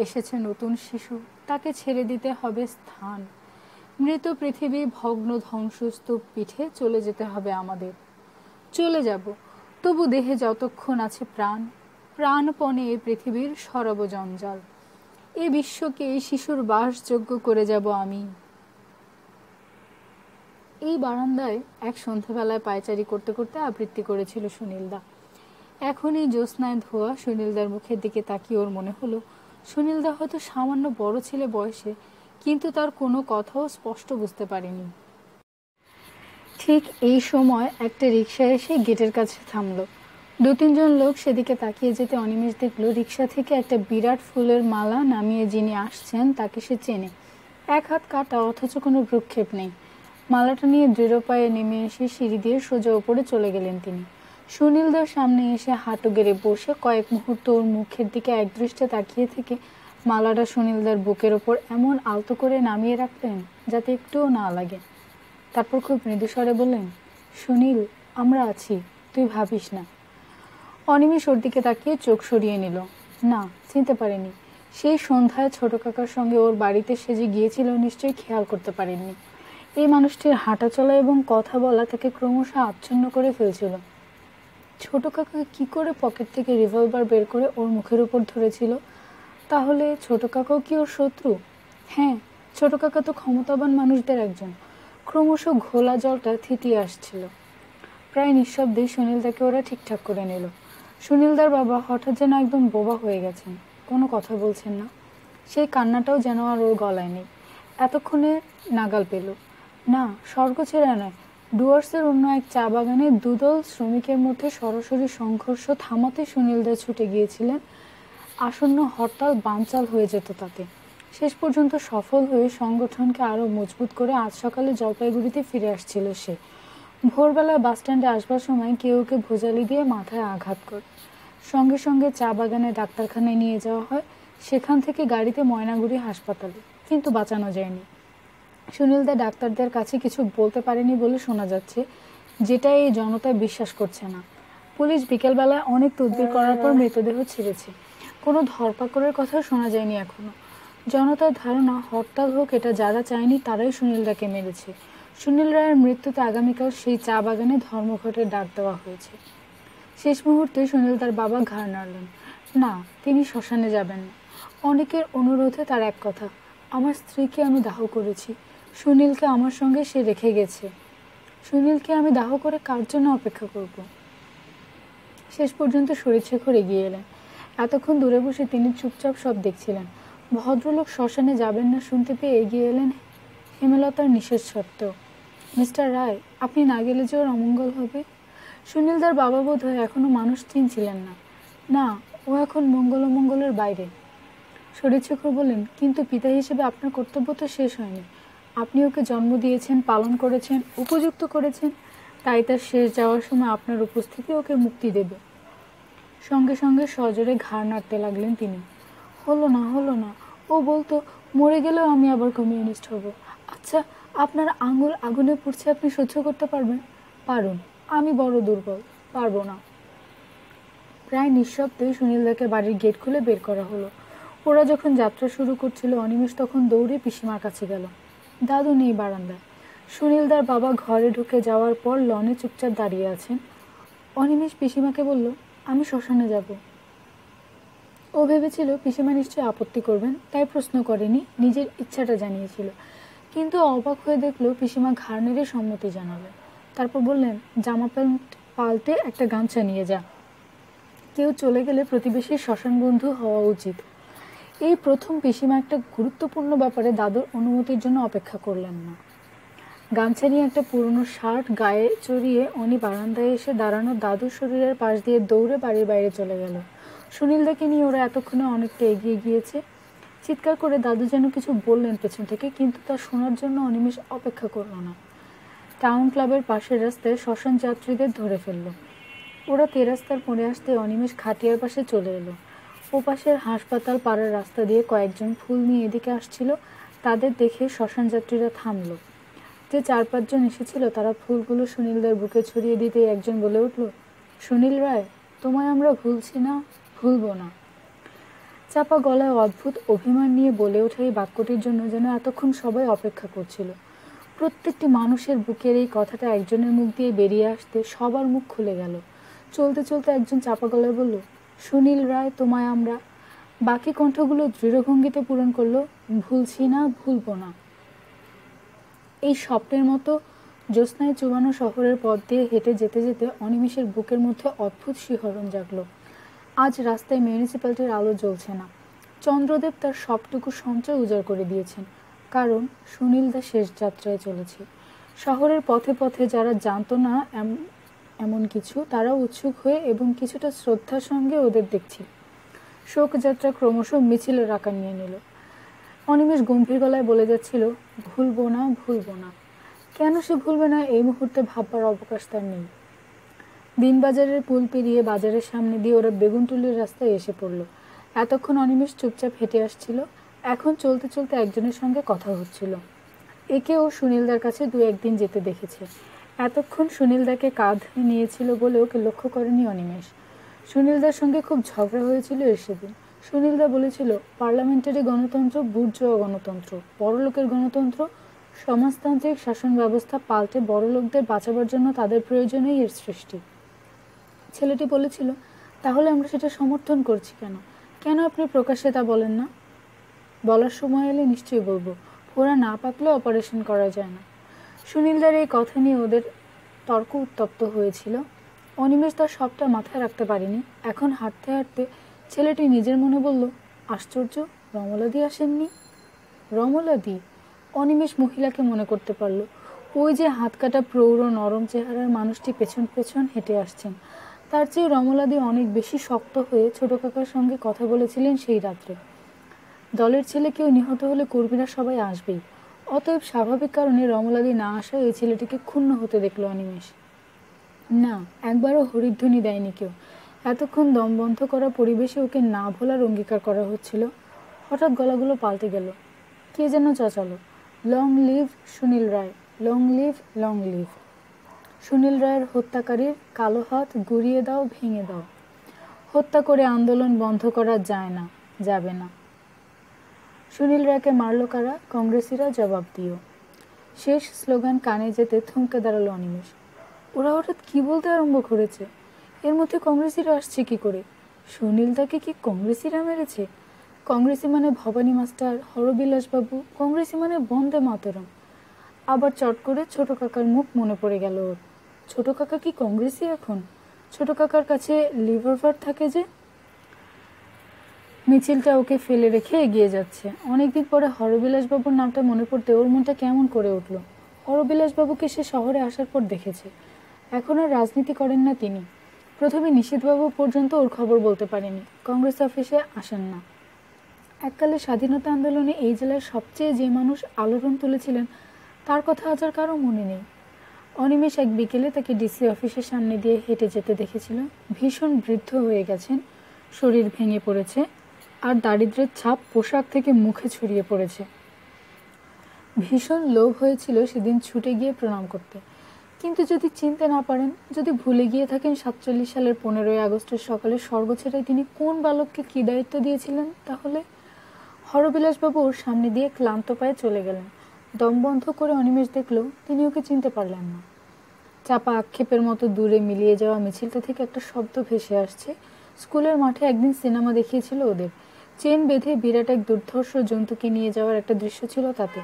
এসেছে নতুন শিশু, তাকে ছেড়ে দিতে হবে স্থান। মৃত পৃথিবী ভগ্ন ধ্বংসস্তূপ পিঠে চলে যেতে হবে আমাদের। চলে যাব, তবু দেহে যতক্ষণ আছে প্রাণ, প্রাণপণে এই পৃথিবীর সরব জঞ্জাল। এই বিশ্বকে এই শিশুর বাসযোগ্য করে যাব আমি। এই বারান্দায় এক সন্ধ্যাবেলায় পায়চারি করতে করতে আবৃত্তি করেছিল সুনীলদা। এখন এই জ্যোৎস্নায় ধোয়া সুনীলদার মুখের দিকে তাকিয়ে ওর মনে হলো সুনীলদা হয়তো সামান্য বড় ছেলে বয়সে, কিন্তু তার কোনো কথাও স্পষ্ট বুঝতে পারেনি। ঠিক এই সময় একটা রিক্সা এসে গেটের কাছে থামলো। 2-3 জন লোক সেদিকে তাকিয়ে যেতে অনিমেষ দেখলো রিক্সা থেকে একটা বিরাট ফুলের মালা নামিয়ে যিনি আসছেন তাকে সে চেনে। এক হাত কাটা, অথচ কোনো ভ্রুক্ষেপ নেই। মালাটা নিয়ে দৃঢ় পায়ে নেমে এসে সিঁড়ি দিয়ে সোজা উপরে চলে গেলেন তিনি। সুনীলদার সামনে এসে হাঁটু গেড়ে বসে কয়েক মুহূর্ত ওর মুখের দিকে একদৃষ্টে তাকিয়ে থেকে মালাটা সুনীলদার বুকের ওপর এমন আলতো করে নামিয়ে রাখলেন যাতে একটুও না লাগে। তারপর খুব মৃদুস্বরে বললেন, সুনীল, আমরা আছি, তুই ভাবিস না। অনিমেষ ওর দিকে তাকিয়ে চোখ সরিয়ে নিল। না, চিনতে পারেনি। সেই সন্ধ্যায় ছোট কাকার সঙ্গে ওর বাড়িতে সেজে গিয়েছিল নিশ্চয়ই খেয়াল করতে পারেননি। এই মানুষটির হাঁটা চলা এবং কথা বলা তাকে ক্রমশ আচ্ছন্ন করে ফেলছিল। ছোট কাকা কি করে পকেট থেকে রিভলভার বের করে ওর মুখের উপর ধরেছিল? তাহলে ছোট কাকাও কি ওর শত্রু? হ্যাঁ, ছোট কাকা তো ক্ষমতাবান মানুষদের একজন। ক্রমশ ঘোলা জলটা থিতিয়ে আসছিল। প্রায় নিঃশব্দেই সুনীলদাকে ওরা ঠিকঠাক করে নিল। সুনীলদার বাবা হঠাৎ যেন একদম বোবা হয়ে গেছেন, কোনো কথা বলছেন না। সেই কান্নাটাও যেন আর ওর গলায় নেই। এতক্ষণে নাগাল পেল, না, স্বর্গ ছেড়ে নয়, ডুয়ার্সের অন্য এক চা বাগানে দুদল শ্রমিকের মধ্যে সরাসরি সংঘর্ষ থামাতে সুনীলদা ছুটে গিয়েছিলেন। আসন্ন হরতাল বানচাল হয়ে যেত তাতে। শেষ পর্যন্ত সফল হয়ে সংগঠনকে আরও মজবুত করে আজ সকালে জলপাইগুড়িতে ফিরে আসছিল সে। ভোরবেলায় বাসস্ট্যান্ডে আসবার সময় কেউ ওকে ভোজালি দিয়ে মাথায় আঘাত করে। সঙ্গে সঙ্গে চা বাগানে ডাক্তারখানায় নিয়ে যাওয়া হয়, সেখান থেকে গাড়িতে ময়নাগুড়ি হাসপাতালে, কিন্তু বাঁচানো যায়নি। সুনীলদা ডাক্তারদের কাছে কিছু বলতে পারেনি বলে শোনা যাচ্ছে, যেটা এই জনতা বিশ্বাস করছে না। পুলিশ বিকেলবেলায় অনেক তদবির করার পর মৃতদেহ ছেড়েছে। কোনো ধরপাকড়ের কথা শোনা যায়নি এখনো। জনতার ধারণা হরতাল হোক, এটা যারা চায়নি তারাই সুনীলদাকে মেরেছে। সুনীল রায়ের মৃত্যুতে আগামীকাল সেই চা বাগানে ধর্মঘটের ডাক দেওয়া হয়েছে। শেষ মুহূর্তে সুনীলদার বাবা ঘাড় নাড়লেন। না, তিনি শ্মশানে যাবেন না। অনেকের অনুরোধে তার এক কথা, আমার স্ত্রীকে আমি দাহ করেছি, সুনীলকে আমার সঙ্গে সে রেখে গেছে। সুনীলকে আমি দাহ করে কার জন্য অপেক্ষা করব? শেষ পর্যন্ত শরীরশেখর এগিয়ে এলেন। এতক্ষণ দূরে বসে তিনি চুপচাপ সব দেখছিলেন। ভদ্রলোক শ্মশানে যাবেন না শুনতে পেয়ে এগিয়ে এলেন হেমলতার নিষেধ সত্ত্বেও। মিস্টার রায়, আপনি না গেলে যে ওর অমঙ্গল হবে। সুনীলদার বাবা বোধ হয় এখনো মানুষ চিনছিলেন না। না, ও এখন মঙ্গল অমঙ্গলের বাইরে। শরীরশেখর বললেন, কিন্তু পিতা হিসেবে আপনার কর্তব্য তো শেষ হয়নি। আপনি ওকে জন্ম দিয়েছেন, পালন করেছেন, উপযুক্ত করেছেন, তাই তার শেষ যাওয়ার সময় আপনার উপস্থিতি ওকে মুক্তি দেবে। সঙ্গে সঙ্গে সজোরে ঘাড় নাড়তে লাগলেন তিনি। হলো না, ও বলতো মরে গেলেও আমি আবার কমিউনিস্ট হব। আচ্ছা, আপনার আঙুল আগুনে পুড়ছে, আপনি সহ্য করতে পারবেন? পারুন, আমি বড় দুর্বল, পারবো না। প্রায় নিঃশব্দেই সুনীলদাকে বাড়ির গেট খুলে বের করা হলো। ওরা যখন যাত্রা শুরু করছিল, অনিমেষ তখন দৌড়ে পিসিমার কাছে গেল। দাদু নেই বারান্দায়। সুনীলদার বাবা ঘরে ঢুকে যাওয়ার পর লনে চুপচাপ দাঁড়িয়ে আছেন। অনিমেষ পিসিমাকে বলল, আমি শ্মশানে যাব। ও ভেবেছিল পিসিমা নিশ্চয়ই আপত্তি করবেন, তাই প্রশ্ন করেনি, নিজের ইচ্ছাটা জানিয়েছিল। কিন্তু অবাক হয়ে দেখলো পিসিমা ঘাড় নেড়ে সম্মতি জানালেন। তারপর বললেন, জামা প্যান্ট পাল্টে একটা গামছা নিয়ে যা। কেউ চলে গেলে প্রতিবেশীর শ্মশান বন্ধু হওয়া উচিত। এই প্রথম পিসিমা একটা গুরুত্বপূর্ণ ব্যাপারে দাদুর অনুমতির জন্য অপেক্ষা করলেন না। গামছা নিয়ে একটা পুরনো শার্ট গায়ে চড়িয়ে অনি বারান্দায় এসে দাঁড়ানো দাদুর শরীরের পাশ দিয়ে দৌড়ে বাড়ির বাইরে চলে গেল। সুনীলদাকে নিয়ে ওরা এতক্ষণে অনেকটা এগিয়ে গিয়েছে। চিৎকার করে দাদু যেন কিছু বললেন পেছন থেকে, কিন্তু তা শোনার জন্য অনিমেষ অপেক্ষা করল না। টাউন ক্লাবের পাশের রাস্তায় শ্মশান যাত্রীদের ধরে ফেলল। ওরা তেরাস্তার পরে আসতে অনিমেষ খাটিয়ার পাশে চলে এলো। ও পাশের হাসপাতাল পাড়ার রাস্তা দিয়ে কয়েকজন ফুল নিয়ে এদিকে আসছিল। তাদের দেখে শ্মশান যাত্রীরা থামল। যে 4-5 জন এসেছিল তারা ফুলগুলো সুনীলদের বুকে ছড়িয়ে দিতে একজন বলে উঠল, সুনীল রায়, তোমায় আমরা ভুলছি না, ভুলবো না। চাপা গলায় অদ্ভুত অভিমান নিয়ে বলে ওঠা এই বাক্যটির জন্য যেন এতক্ষণ সবাই অপেক্ষা করছিল। প্রত্যেকটি মানুষের বুকের এই কথাটা একজনের মুখ দিয়ে বেরিয়ে আসতে সবার মুখ খুলে গেল। চলতে চলতে একজন চাপা গলায় বলল, সুনীল রায়, তোমায় আমরা। বাকি কণ্ঠগুলো দৃঢ়ভঙ্গিতে পূরণ করলো, ভুলছি না, ভুলবো না। এই স্বপ্নের মতো জ্যোৎস্নায় চুবানো শহরের পথ দিয়ে হেঁটে যেতে যেতে অনিমেষের বুকের মধ্যে অদ্ভুত শিহরণ জাগল। আজ রাস্তায় মিউনিসিপ্যালিটির আলো জ্বলছে না। চন্দ্রদেব তার সবটুকু সঞ্চয় উজাড় করে দিয়েছেন, কারণ সুনীলদা শেষ যাত্রায় চলেছে। শহরের পথে পথে যারা জানত না এমন কিছু, তারাও উৎসুক হয়ে এবং কিছুটা শ্রদ্ধার সঙ্গে ওদের দেখছে। শোকযাত্রা ক্রমশ মিছিলের আকার নিয়ে নিল। অনিমেষ গম্ভীর গলায় বলে যাচ্ছিল, ভুলবো না, ভুলবো না। কেন সে ভুলবে না এই মুহূর্তে ভাববার অবকাশ তার নেই। দিনবাজারের পুল পেরিয়ে বাজারের সামনে দিয়ে ওরা বেগুনটুলির রাস্তায় এসে পড়ল। এতক্ষণ অনিমেষ চুপচাপ হেঁটে আসছিল, এখন চলতে চলতে একজনের সঙ্গে কথা হচ্ছিল। একেও সুনীলদার কাছে 2-1 দিন যেতে দেখেছে। এতক্ষণ সুনীলদাকে কাঁধে নিয়েছিল বলে ওকে লক্ষ্য করেনি অনিমেষ। সুনীলদার সঙ্গে খুব ঝগড়া হয়েছিল সেদিন। সুনীলদা বলেছিল, পার্লামেন্টারি গণতন্ত্র বুর্জোয়া গণতন্ত্র, বড়লোকের গণতন্ত্র, সমাজতান্ত্রিক শাসন ব্যবস্থা পাল্টে বড়লোকদের বাঁচাবার জন্য তাদের প্রয়োজনেই এর সৃষ্টি। ছেলেটি বলেছিল, তাহলে আমরা সেটা সমর্থন করছি কেন? কেন আপনি প্রকাশ্যে তা বলেন না? বলার সময় এলে নিশ্চয়ই বলবো। ওরা না পাকলে অপারেশন করা যায় না। সুনীলদার এই কথা নিয়ে ওদের তর্ক উত্তপ্ত হয়েছিল। অনিমেষ তার সবটা মাথায় রাখতে পারেনি। এখন হাঁটতে হাঁটতে ছেলেটি নিজের মনে বলল, আশ্চর্য, রমলাদি আসেননি। রমলাদি? অনিমেষ মহিলাকে মনে করতে পারল। ওই যে হাত কাটা প্রৌঢ় নরম চেহারার মানুষটি পেছন পেছন হেঁটে আসছেন। তার চেয়ে রমলাদি অনেক বেশি শক্ত হয়ে ছোট কাকার সঙ্গে কথা বলেছিলেন সেই রাত্রে। দলের ছেলে কেউ নিহত হলে কর্মীরা সবাই আসবেই। অতএব স্বাভাবিক কারণে রমলাদি না আসায় এই ছেলেটিকে ক্ষুণ্ণ হতে দেখল অনিমেষ। না, একবারও হরিধ্বনি দেয়নি কেউ। এতক্ষণ দম বন্ধ করা পরিবেশে ওকে না ভোলার অঙ্গীকার করা হচ্ছিল। হঠাৎ গলাগুলো পাল্টে গেল। কে যেন চাচালো, long live Sunil Roy, long live, long live. Sunil রায়ের হত্যাকারীর কালো হাত গুঁড়িয়ে দাও, ভেঙে দাও। হত্যা করে আন্দোলন বন্ধ করা যায় না, যাবে না। সুনীল রায়কে মারল কারা? কংগ্রেসিরা, জবাব দিও। শেষ স্লোগান কানে যেতে থমকে দাঁড়ালো অনিমেষ। ওরা হঠাৎ কি বলতে আরম্ভ করেছে? এর মধ্যে কংগ্রেসিরা আসছে কি করে? সুনীলদাকে কি কংগ্রেসিরা মেরেছে? কংগ্রেসি মানে ভবানী মাস্টার, হরবিলাসবাবু, কংগ্রেসি মানে বন্দে মাতরম। আবার চট করে ছোট কাকার মুখ মনে পড়ে গেল ওর। ছোট কাকা কি কংগ্রেসি এখন? ছোট কাকার কাছে লিভারভার থাকে যে। মিছিলটা ওকে ফেলে রেখে এগিয়ে যাচ্ছে। অনেকদিন পরে হরবিলাসবাবুর নামটা মনে পড়তে ওর মনটা কেমন করে উঠল। হরবিলাসবাবুকে সে শহরে আসার পর দেখেছে। এখন আর রাজনীতি করেন না তিনি। প্রথমে নিশীথবাবু পর্যন্ত ওর খবর বলতে পারেনি। কংগ্রেস অফিসে আসেন না। এককালে স্বাধীনতা আন্দোলনে এই জেলার সবচেয়ে যে মানুষ আলোড়ন তুলেছিলেন তার কথা আজ আর কারো মনে নেই। অনিমেষ এক বিকেলে তাকে ডিসি অফিসের সামনে দিয়ে হেঁটে যেতে দেখেছিল। ভীষণ বৃদ্ধ হয়ে গেছেন, শরীর ভেঙে পড়েছে, আর দারিদ্র্যের ছাপ পোশাক থেকে মুখে ছড়িয়ে পড়েছে। ভীষণ লোভ হয়েছিল সেদিন ছুটে গিয়ে প্রণাম করতে, কিন্তু যদি চিনতে না পারেন, যদি ভুলে গিয়ে থাকেন 47 সালের 15ই আগস্টের সকালে স্বর্গ ছেড়ে তিনি কোন বালককে কী দায়িত্ব দিয়েছিলেন, তাহলে হরবিলাসবাবু ওর সামনে দিয়ে ক্লান্ত পায়ে চলে গেলেন। দম বন্ধ করে অনিমেষ দেখল তিনি ওকে চিনতে পারলেন না। চাপা আক্ষেপের মতো দূরে মিলিয়ে যাওয়া মিছিলটা থেকে একটা শব্দ ভেসে আসছে। স্কুলের মাঠে একদিন সিনেমা দেখিয়েছিল ওদের। চেন বেঁধে বিরাট এক দুর্ধর্ষ জন্তুকে নিয়ে যাওয়ার একটা দৃশ্য ছিল তাতে।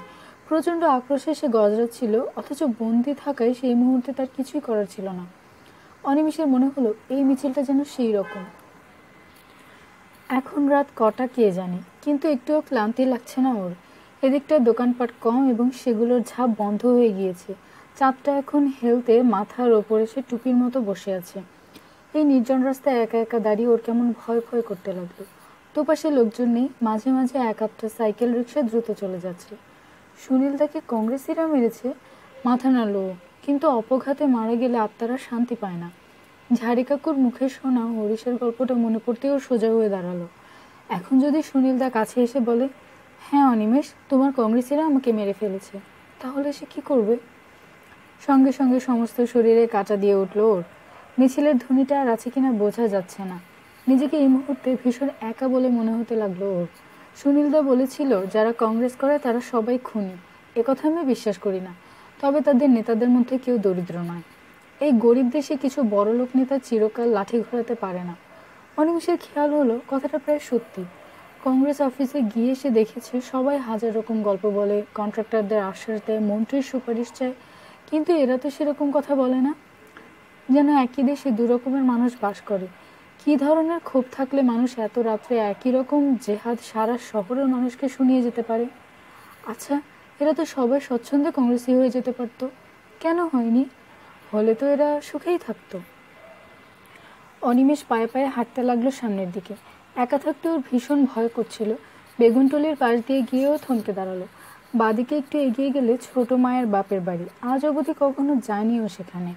প্রচণ্ড আক্রোশে সে গজরাচ্ছিল, অথচ বন্দি থাকায় সেই মুহূর্তে তার কিছুই করার ছিল না। অনিমেষের মনে হলো এই মিছিলটা যেন সেই রকম। এখন রাত কটা কে জানে, কিন্তু একটুও ক্লান্তি লাগছে না ওর। এদিকটায় দোকানপাট কম এবং সেগুলোর ঝাঁপ বন্ধ হয়ে গিয়েছে। চাঁদটা এখন হেলতে মাথার ওপরে সে টুপির মতো বসে আছে। এই নির্জন রাস্তায় একা একা দাঁড়িয়ে ওর কেমন ভয় ভয় করতে লাগলো। দুপাশে লোকজন নেই, মাঝে মাঝে এক আধটা সাইকেল রিক্সা দ্রুত চলে যাচ্ছে। সুনীল তাকে কংগ্রেসিরা মেরেছে, মাথা নাড়ল, কিন্তু অপঘাতে মারা গেলে আত্মারা শান্তি পায় না। ঝাড়ি কাকুর মুখে শোনা হরিশের গল্পটা মনে পড়তেও সোজা হয়ে দাঁড়ালো। এখন যদি সুনীল দা কাছে এসে বলে, হ্যাঁ অনিমেষ, তোমার কংগ্রেসিরা আমাকে মেরে ফেলেছে, তাহলে সে কি করবে? সঙ্গে সঙ্গে সমস্ত শরীরে কাঁটা দিয়ে উঠল ওর। মিছিলের ধ্বনিটা আর আছে কিনা বোঝা যাচ্ছে না। নিজেকে এই মুহূর্তে ভীষণ একা বলে মনে হতে লাগলো ওর। সুনীলদা বলেছিল যারা কংগ্রেস করে তারা সবাই খুনি। একথা আমি বিশ্বাস করি না, তবে তাদের নেতাদের মধ্যে কেউ দরিদ্র নয়। এই গরিব দেশে কিছু বড়লোক নেতা চিরকাল লাঠি ঘোরাতে পারে না। অনিমেষের খেয়াল হলো কথাটা প্রায় সত্যি। কংগ্রেস অফিসে গিয়ে সে দেখেছে সবাই হাজার রকম গল্প বলে, কন্ট্রাক্টরদের আশ্বাস দেয়, মন্ত্রীর সুপারিশ চায়, কিন্তু এরা তো সেরকম কথা বলে না। যেন একই দেশে দু রকমের মানুষ বাস করে। কী ধরনের ক্ষোভ থাকলে মানুষ এত রাত্রে একই রকম জেহাদ সারা শহরের মানুষকে শুনিয়ে যেতে পারে? আচ্ছা, এরা তো সবাই স্বচ্ছন্দে কংগ্রেসি হয়ে যেতে পারতো, কেন হয়নি? হলে তো এরা সুখেই থাকতো। অনিমেষ পায়ে পায়ে হাঁটতে লাগলো সামনের দিকে। একা থাকতে ওর ভীষণ ভয় করছিল। বেগুনটলির পাশ দিয়ে গিয়েও থমকে দাঁড়ালো। বাদিকে একটু এগিয়ে গেলে ছোট মায়ের বাপের বাড়ি। আজ অবধি কখনো যায়নিও সেখানে।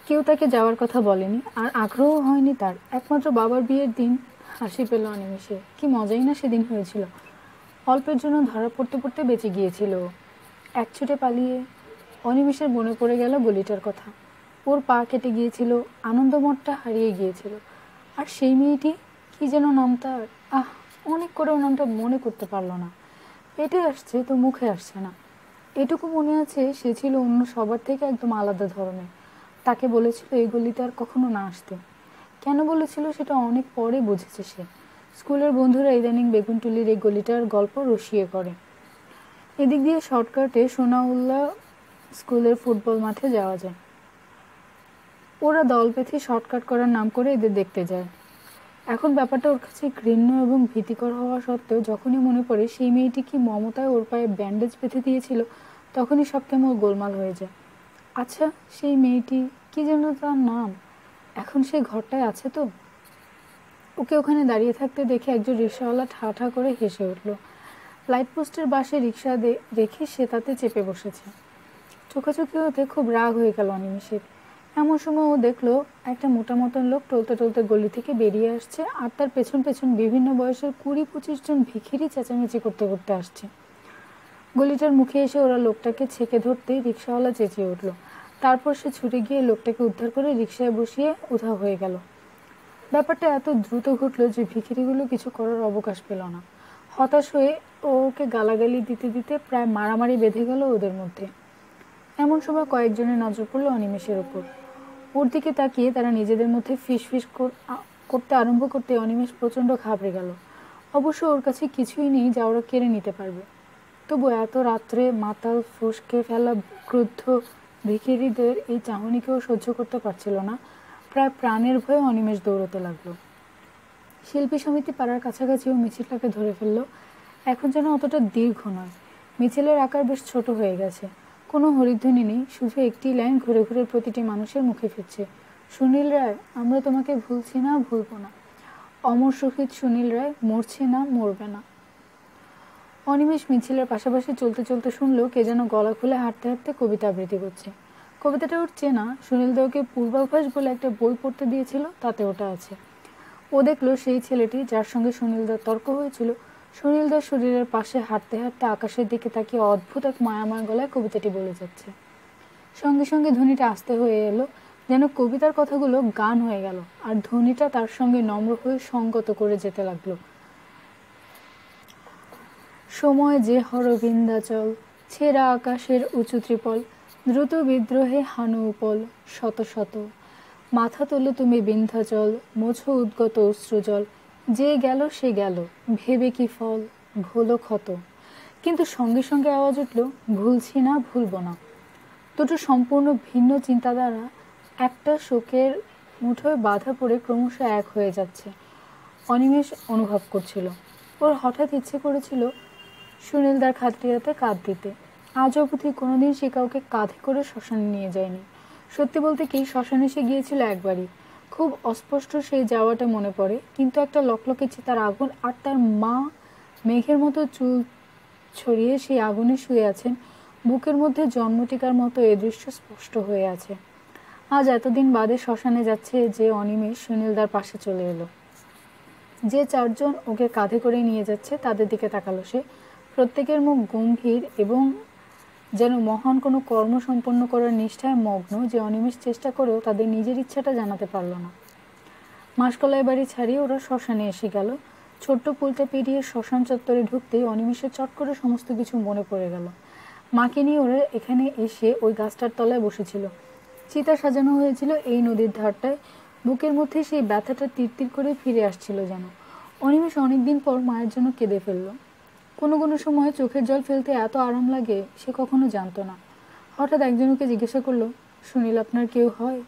কেউ তাকে যাওয়ার কথা বলেনি, আর আগ্রহ হয়নি তার। একমাত্র বাবার বিয়ের দিন হাসি পেল অনিমেষে। কি মজাই না সেদিন হয়েছিল। অল্পের জন্য ধরা পড়তে পড়তে বেঁচে গিয়েছিল। এক ছুটে পালিয়ে অনিমেষের মনে পড়ে গেল গলিটার কথা। ওর পা কেটে গিয়েছিল, আনন্দমঠটা হারিয়ে গিয়েছিল। আর সেই মেয়েটি, কি যেন নাম তার, অনেক করেও নামটা মনে করতে পারলো না। পেটে আসছে তো মুখে আসছে না। এটুকু মনে আছে সে ছিল অন্য সবার থেকে একদম আলাদা ধরনের। তাকে বলেছিল এই গলিতে আর কখনো না আসতে। কেন বলেছিল সেটা অনেক পরে বুঝেছে সে। স্কুলের বন্ধুরা ইদানিং বেগুনটুলির এই গলিটার গল্প রসিয়ে করে। এদিক দিয়ে শর্টকাটে সোনাউল্লাহ স্কুলের ফুটবল মাঠে যাওয়া যায়। ওরা দল বেঁধে শর্টকাট করার নাম করে এদের দেখতে যায়। এখন ব্যাপারটা ওর কাছে ঘৃণ্য এবং ভীতিকর হওয়া সত্ত্বেও যখনই মনে পড়ে সেই মেয়েটি কি মমতায় ওর পায়ে ব্যান্ডেজ বেঁধে দিয়েছিল, তখনই সব কেমন গোলমাল হয়ে যায়। আচ্ছা, সেই মেয়েটি, কি যেন তার নাম, এখন সেই ঘরটায় আছে তো? ওকে ওখানে দাঁড়িয়ে থাকতে দেখে একজন রিক্সাওয়ালা ঠা ঠা করে হেসে উঠল। লাইট পোস্টের বাসে রিক্সা রেখে সে তাতে চেপে বসেছে। চোখাচোখি হতে খুব রাগ হয়ে গেল অনিমেষের। এমন সময় ও দেখলো একটা মোটা মতন লোক টলতে টলতে গলি থেকে বেরিয়ে আসছে, আর তার পেছন পেছন বিভিন্ন বয়সের 20-25 জন ভিখিরি চেঁচামেচি করতে করতে আসছে। গলিটার মুখে এসে ওরা লোকটাকে ছেঁকে ধরতেই রিক্সাওয়ালা চেঁচিয়ে উঠল। তারপর সে ছুটে গিয়ে লোকটাকে উদ্ধার করে রিক্সায় বসিয়ে উধাও হয়ে গেল। ব্যাপারটা এত দ্রুত ঘটলো যে ভিখিরিগুলো কিছু করার অবকাশ পেল না। হতাশ হয়ে ওকে গালাগালি দিতে দিতে প্রায় মারামারি বেঁধে গেল ওদের মধ্যে। এমন সময় কয়েকজনের নজর পড়ল অনিমেষের ওপর। ওর দিকে তাকিয়ে তারা নিজেদের মধ্যে ফিসফিস করতে আরম্ভ করতে অনিমেষ প্রচণ্ড ঘাবড়ে গেল। অবশ্য ওর কাছে কিছুই নেই যা ওরা কেড়ে নিতে পারবে। তবু এত রাত্রে মাতাল ফসকে ফেলা ক্রুদ্ধ ভিখিরিদের এই চাহনিকেও সহ্য করতে পারছিল না। প্রায় প্রাণের ভয়ে অনিমেষ দৌড়তে লাগলো। শিল্পী সমিতি পাড়ার কাছাকাছিও মিছিলটাকে ধরে ফেলল। এখন যেন অতটা দীর্ঘ নয়, মিছিলের আকার বেশ ছোট হয়ে গেছে। কোনো হরিধ্বনি নেই, শুধু একটি লাইন ঘুরে ঘুরে প্রতিটি মানুষের মুখে ফিরছে, সুনীল রায়, আমরা তোমাকে ভুলছি না, ভুলবো না। অমর শহীদ সুনীল রায়, মরছে না, মরবে না। অনিমেষ মিছিলের পাশাপাশি চলতে চলতে শুনলো কে যেন গলা খুলে হাঁটতে হাঁটতে কবিতা আবৃত্তি করছে। কবিতাটা ওর চেনা, সুনীল দেওকে পূর্বাভাস বলে একটা বই পড়তে দিয়েছিল, তাতে ওটা আছে। ও দেখলো সেই ছেলেটি যার সঙ্গে সুনীলদার তর্ক হয়েছিল, সুনীলদার শরীরের পাশে হাঁটতে হাঁটতে আকাশের দিকে তাকিয়ে অদ্ভুত এক মায়াময় গলায় কবিতাটি বলে যাচ্ছে। সঙ্গে সঙ্গে ধ্বনিটা আস্তে হয়ে এলো, যেন কবিতার কথাগুলো গান হয়ে গেল, আর ধ্বনিটা তার সঙ্গে নম্র হয়ে সঙ্গত করে যেতে লাগলো। সময় যে হরবিন্দাচল, ছেঁড়া আকাশের উঁচু ত্রিপল, দ্রুত বিদ্রোহে হানু উপল, শত শত মাথা তোলো তুমি বিন্ধ্যাচল, মোছো উদ্গত অশ্রুজল, যে গেল সে গেল, ভেবে কি ফল, ঘোলো ক্ষত। কিন্তু সঙ্গে সঙ্গে আওয়াজ উঠল, ভুলছি না, ভুলবো না। দুটো সম্পূর্ণ ভিন্ন চিন্তাধারা একটা শোকের মুঠোয় বাধা পড়ে ক্রমশ এক হয়ে যাচ্ছে, অনিমেষ অনুভব করছিল। ওর হঠাৎ ইচ্ছে করেছিল সুনীলদার খাতিরাতে কাঁধ দিতে। আজ অবধি কোনোদিন সে কাউকে কাঁধে করে শ্মশানে নিয়ে যায়নি। সত্যি বলতে কি, শ্মশানে সে গিয়েছিল একবারই। খুব অস্পষ্ট সেই যাওয়াটা মনে পড়ে, কিন্তু একটা লকলকে চিতার আগুন আর তার মা মেঘের মতো চুল ছড়িয়ে সেই আগুনে শুয়ে আছেন, বুকের মধ্যে জন্মটিকার মতো এ দৃশ্য স্পষ্ট হয়ে আছে। আজ এতদিন বাদে শ্মশানে যাচ্ছে যে অনিমেষ সুনীলদার পাশে চলে এলো। যে চারজন ওকে কাঁধে করে নিয়ে যাচ্ছে তাদের দিকে তাকালো সে। প্রত্যেকের মুখ গম্ভীর এবং যেন মহান কোনো কর্ম সম্পন্ন করার নিষ্ঠায় মগ্ন, যে অনিমেষ চেষ্টা করেও তাদের নিজের ইচ্ছাটা জানাতে পারল না। মাসকলাই বাড়ি ছাড়িয়ে ওরা শ্মশানে এসে গেল। ছোট্ট পুলটা পেরিয়ে শ্মশান চত্বরে ঢুকতেই অনিমেষের চট করে সমস্ত কিছু মনে পড়ে গেল। মাকে নিয়ে ওরা এখানে এসে ওই গাছটার তলায় বসেছিল, চিতা সাজানো হয়েছিল এই নদীর ধারটায়। বুকের মধ্যে সেই ব্যথাটা তীর করে ফিরে আসছিল যেন। অনিমেষ অনেকদিন পর মায়ের জন্য কেঁদে ফেলল। কোনো কোনো সময় চোখের জল ফেলতে এত আরাম লাগে সে কখনো জানতো না। হঠাৎ একজনকে জিজ্ঞাসা করলো, সুনীল আপনার কেউ হয়?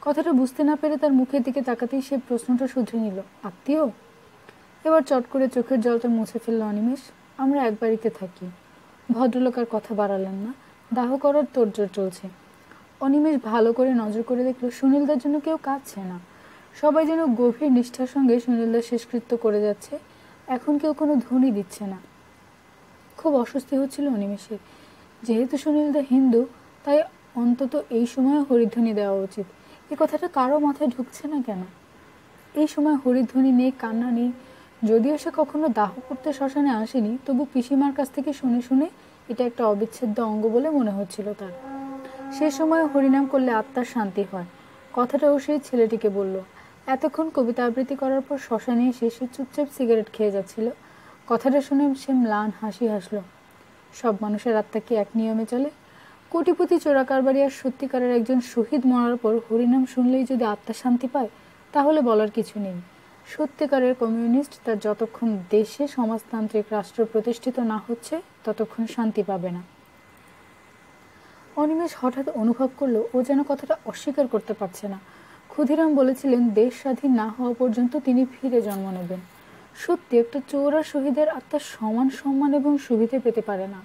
কথাটা বুঝতে না পেরে তার মুখের দিকে তাকাতেই সে প্রশ্নটা শুধরে নিল, আত্মীয়? এবার চট করে চোখের জলটা মুছে ফেলল অনিমেষ। আমরা এক বাড়িতে থাকি। ভদ্রলোক আর কথা বাড়ালেন না, দাহ করার তোড়জোড় চলছে। অনিমেষ ভালো করে নজর করে দেখলো সুনীলদার জন্য কেউ কাঁদছে না। সবাই যেন গভীর নিষ্ঠার সঙ্গে সুনীলদার শেষকৃত্য করে যাচ্ছে। এখন কেউ কোনো ধ্বনি দিচ্ছে না। খুব অস্বস্তি হচ্ছিল অনিমেষের। যেহেতু সুনীলদা হিন্দু, তাই অন্তত এই সময় হরিধ্বনি দেওয়া উচিত। এ কথাটা কারো মাথায় ঢুকছে না কেন? এই সময় হরিধ্বনি নেই, কান্না নেই। যদিও সে কখনো দাহ করতে শ্মশানে আসেনি, তবু পিসিমার কাছ থেকে শুনে শুনে এটা একটা অবিচ্ছেদ্য অঙ্গ বলে মনে হচ্ছিল তার। সে সময় হরিনাম করলে আত্মার শান্তি হয়, কথাটাও সেই ছেলেটিকে বলল। এতক্ষণ কবিতা আবৃত্তি করার পর শ্মশানে এসে সে চুপচাপ সিগারেট খেয়ে যাচ্ছিল। কথাটা শুনে সে ম্লান হাসি হাসল। সব মানুষের আত্মা কি এক নিয়মে চলে? কোটিপতি চোরাকারবারি আর সত্যিকারের একজন শহীদ মরার পর হরিনাম শুনলেই যদি আত্মা শান্তি পায়, তাহলে বলার কিছু নেই। সত্যিকারের কমিউনিস্ট তার যতক্ষণ দেশে সমাজতান্ত্রিক রাষ্ট্র প্রতিষ্ঠিত না হচ্ছে ততক্ষণ শান্তি পাবে না। অনিমেষ হঠাৎ অনুভব করলো ও যেন কথাটা অস্বীকার করতে পারছে না। ক্ষুদিরাম বলেছিলেন দেশ স্বাধীন না হওয়া পর্যন্ত তিনি ফিরে জন্ম নেবেন। সত্যি একটা চোর আর শহীদের আত্মার সমান সম্মান এবং সুবিধে পেতে পারে না।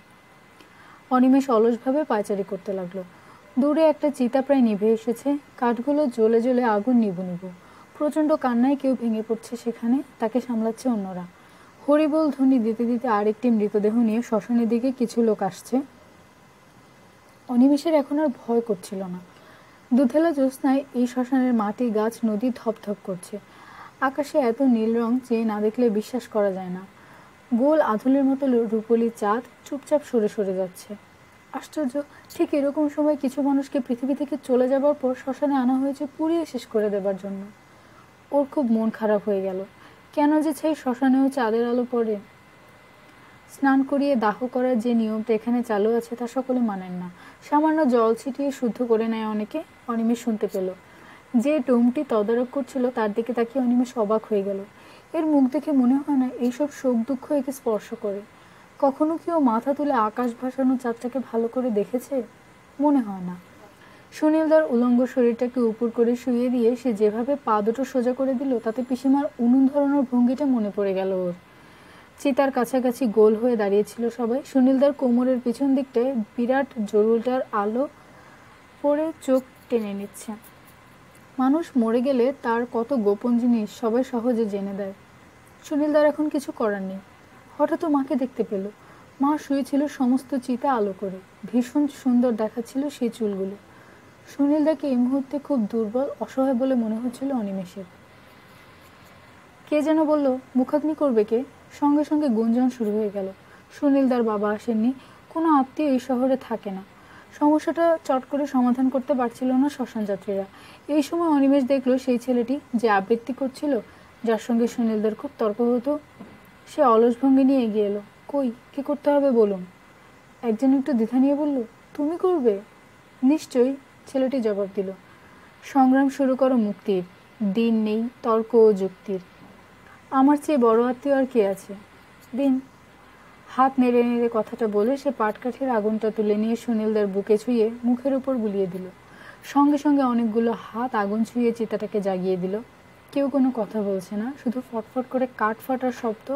অনিমেষ অলসভাবে পায়চারি করতে লাগলো। দূরে একটা চিতা প্রায় নিভে এসেছে, কাঠগুলো জ্বলে জ্বলে আগুন নিভু নিভু। প্রচণ্ড কান্নায় কেউ ভেঙে পড়ছে সেখানে, তাকে সামলাচ্ছে অন্যরা। হরিবোল ধ্বনি দিতে দিতে আরেকটি মৃতদেহ নিয়ে শ্মশানের দিকে কিছু লোক আসছে। অনিমেষের এখন আর ভয় করছিল না। দুধেলা জ্যোৎস্নায় এই শ্মশানের মাটি, গাছ, নদী ধপধপ করছে। আকাশে এত নীল রং যে না দেখলে বিশ্বাস করা যায় না। গোল আধুলের মতো রূপলি চাঁদ চুপচাপ সরে সরে যাচ্ছে। আশ্চর্য, ঠিক এরকম সময় কিছু মানুষকে পৃথিবী থেকে চলে যাবার পর শ্মশানে আনা হয়েছে পুড়িয়ে শেষ করে দেবার জন্য। ওর খুব মন খারাপ হয়ে গেল। কেন যে সেই শ্মশানেও চাঁদের আলো পড়ে? স্নান করিয়ে দাহ করার যে নিয়মটা এখানে চালু আছে তা সকলে মানেন না। সামান্য জল ছিটিয়ে শুদ্ধ করে নেয় অনেকে। অনিমেষ শুনতে পেল। যে টোমটি তদারক করছিল তার দিকে তাকিয়ে অনিমেষ অবাক হয়ে গেল। এর মুখ দেখে মনে হয় না এইসব শোক দুঃখ একে স্পর্শ করে। কখনো কি ও মাথা তুলে আকাশ ভাসানো চাঁদটাকে ভালো করে দেখেছে? মনে হয় না। সুনীলদার উলঙ্গ শরীরটাকে উপর করে শুইয়ে দিয়ে সে যেভাবে পা দুটো সোজা করে দিল তাতে পিসিমার উনুন ধরানোর ভঙ্গিটা মনে পড়ে গেল ওর। চিতার কাছাকাছি গোল হয়ে দাঁড়িয়েছিল সবাই। সুনীলদার কোমরের পিছন দিকটায় বিরাট জরুলটার আলো পড়ে চোখ টেনে নিচ্ছে। মানুষ মরে গেলে তার কত গোপন জিনিস সবাই সহজে জেনে দেয়। সুনীলদার এখন কিছু করার নেই। হঠাৎ মাকে দেখতে পেল। মা শুয়েছিল সমস্ত চিতা আলো করে। ভীষণ সুন্দর দেখাচ্ছিল সেই চুলগুলো। সুনীলদাকে এই মুহূর্তে খুব দুর্বল অসহায় বলে মনে হচ্ছিল অনিমেষের। কে যেন বলল, মুখাগ্নি করবে কে? সঙ্গে সঙ্গে গুঞ্জন শুরু হয়ে গেল। সুনীলদার বাবা আসেননি, কোনো আত্মীয় এই শহরে থাকে না। সমস্যাটা চট করে সমাধান করতে পারছিল না শ্মশান যাত্রীরা। এই সময় অনিমেষ দেখলো সেই ছেলেটি যে আবৃত্তি করছিল, যার সঙ্গে সুনীলদার খুব তর্ক হতো, সে অলস ভঙ্গি নিয়ে এগিয়ে এলো। কই, কি করতে হবে বলুন? একজন একটু দ্বিধা নিয়ে বলল, তুমি করবে? নিশ্চয়ই, ছেলেটি জবাব দিল। সংগ্রাম শুরু করো মুক্তির, দিন নেই তর্ক ও যুক্তির। আমার চেয়ে বড় আত্মীয় আর কে আছে? দিন। হাত নেড়ে নেড়ে কথাটা বলে সে পাটকাঠির আগুনটা তুলে নিয়ে সুনীলদার বুকে ছুঁয়ে মুখের উপর বুলিয়ে দিল। সঙ্গে সঙ্গে অনেকগুলো হাত আগুন ছুঁয়ে চিতাটাকে জাগিয়ে দিল। কেউ কোনো কথা বলছে না, শুধু ফটফট করে কাঠ ফাটার শব্দ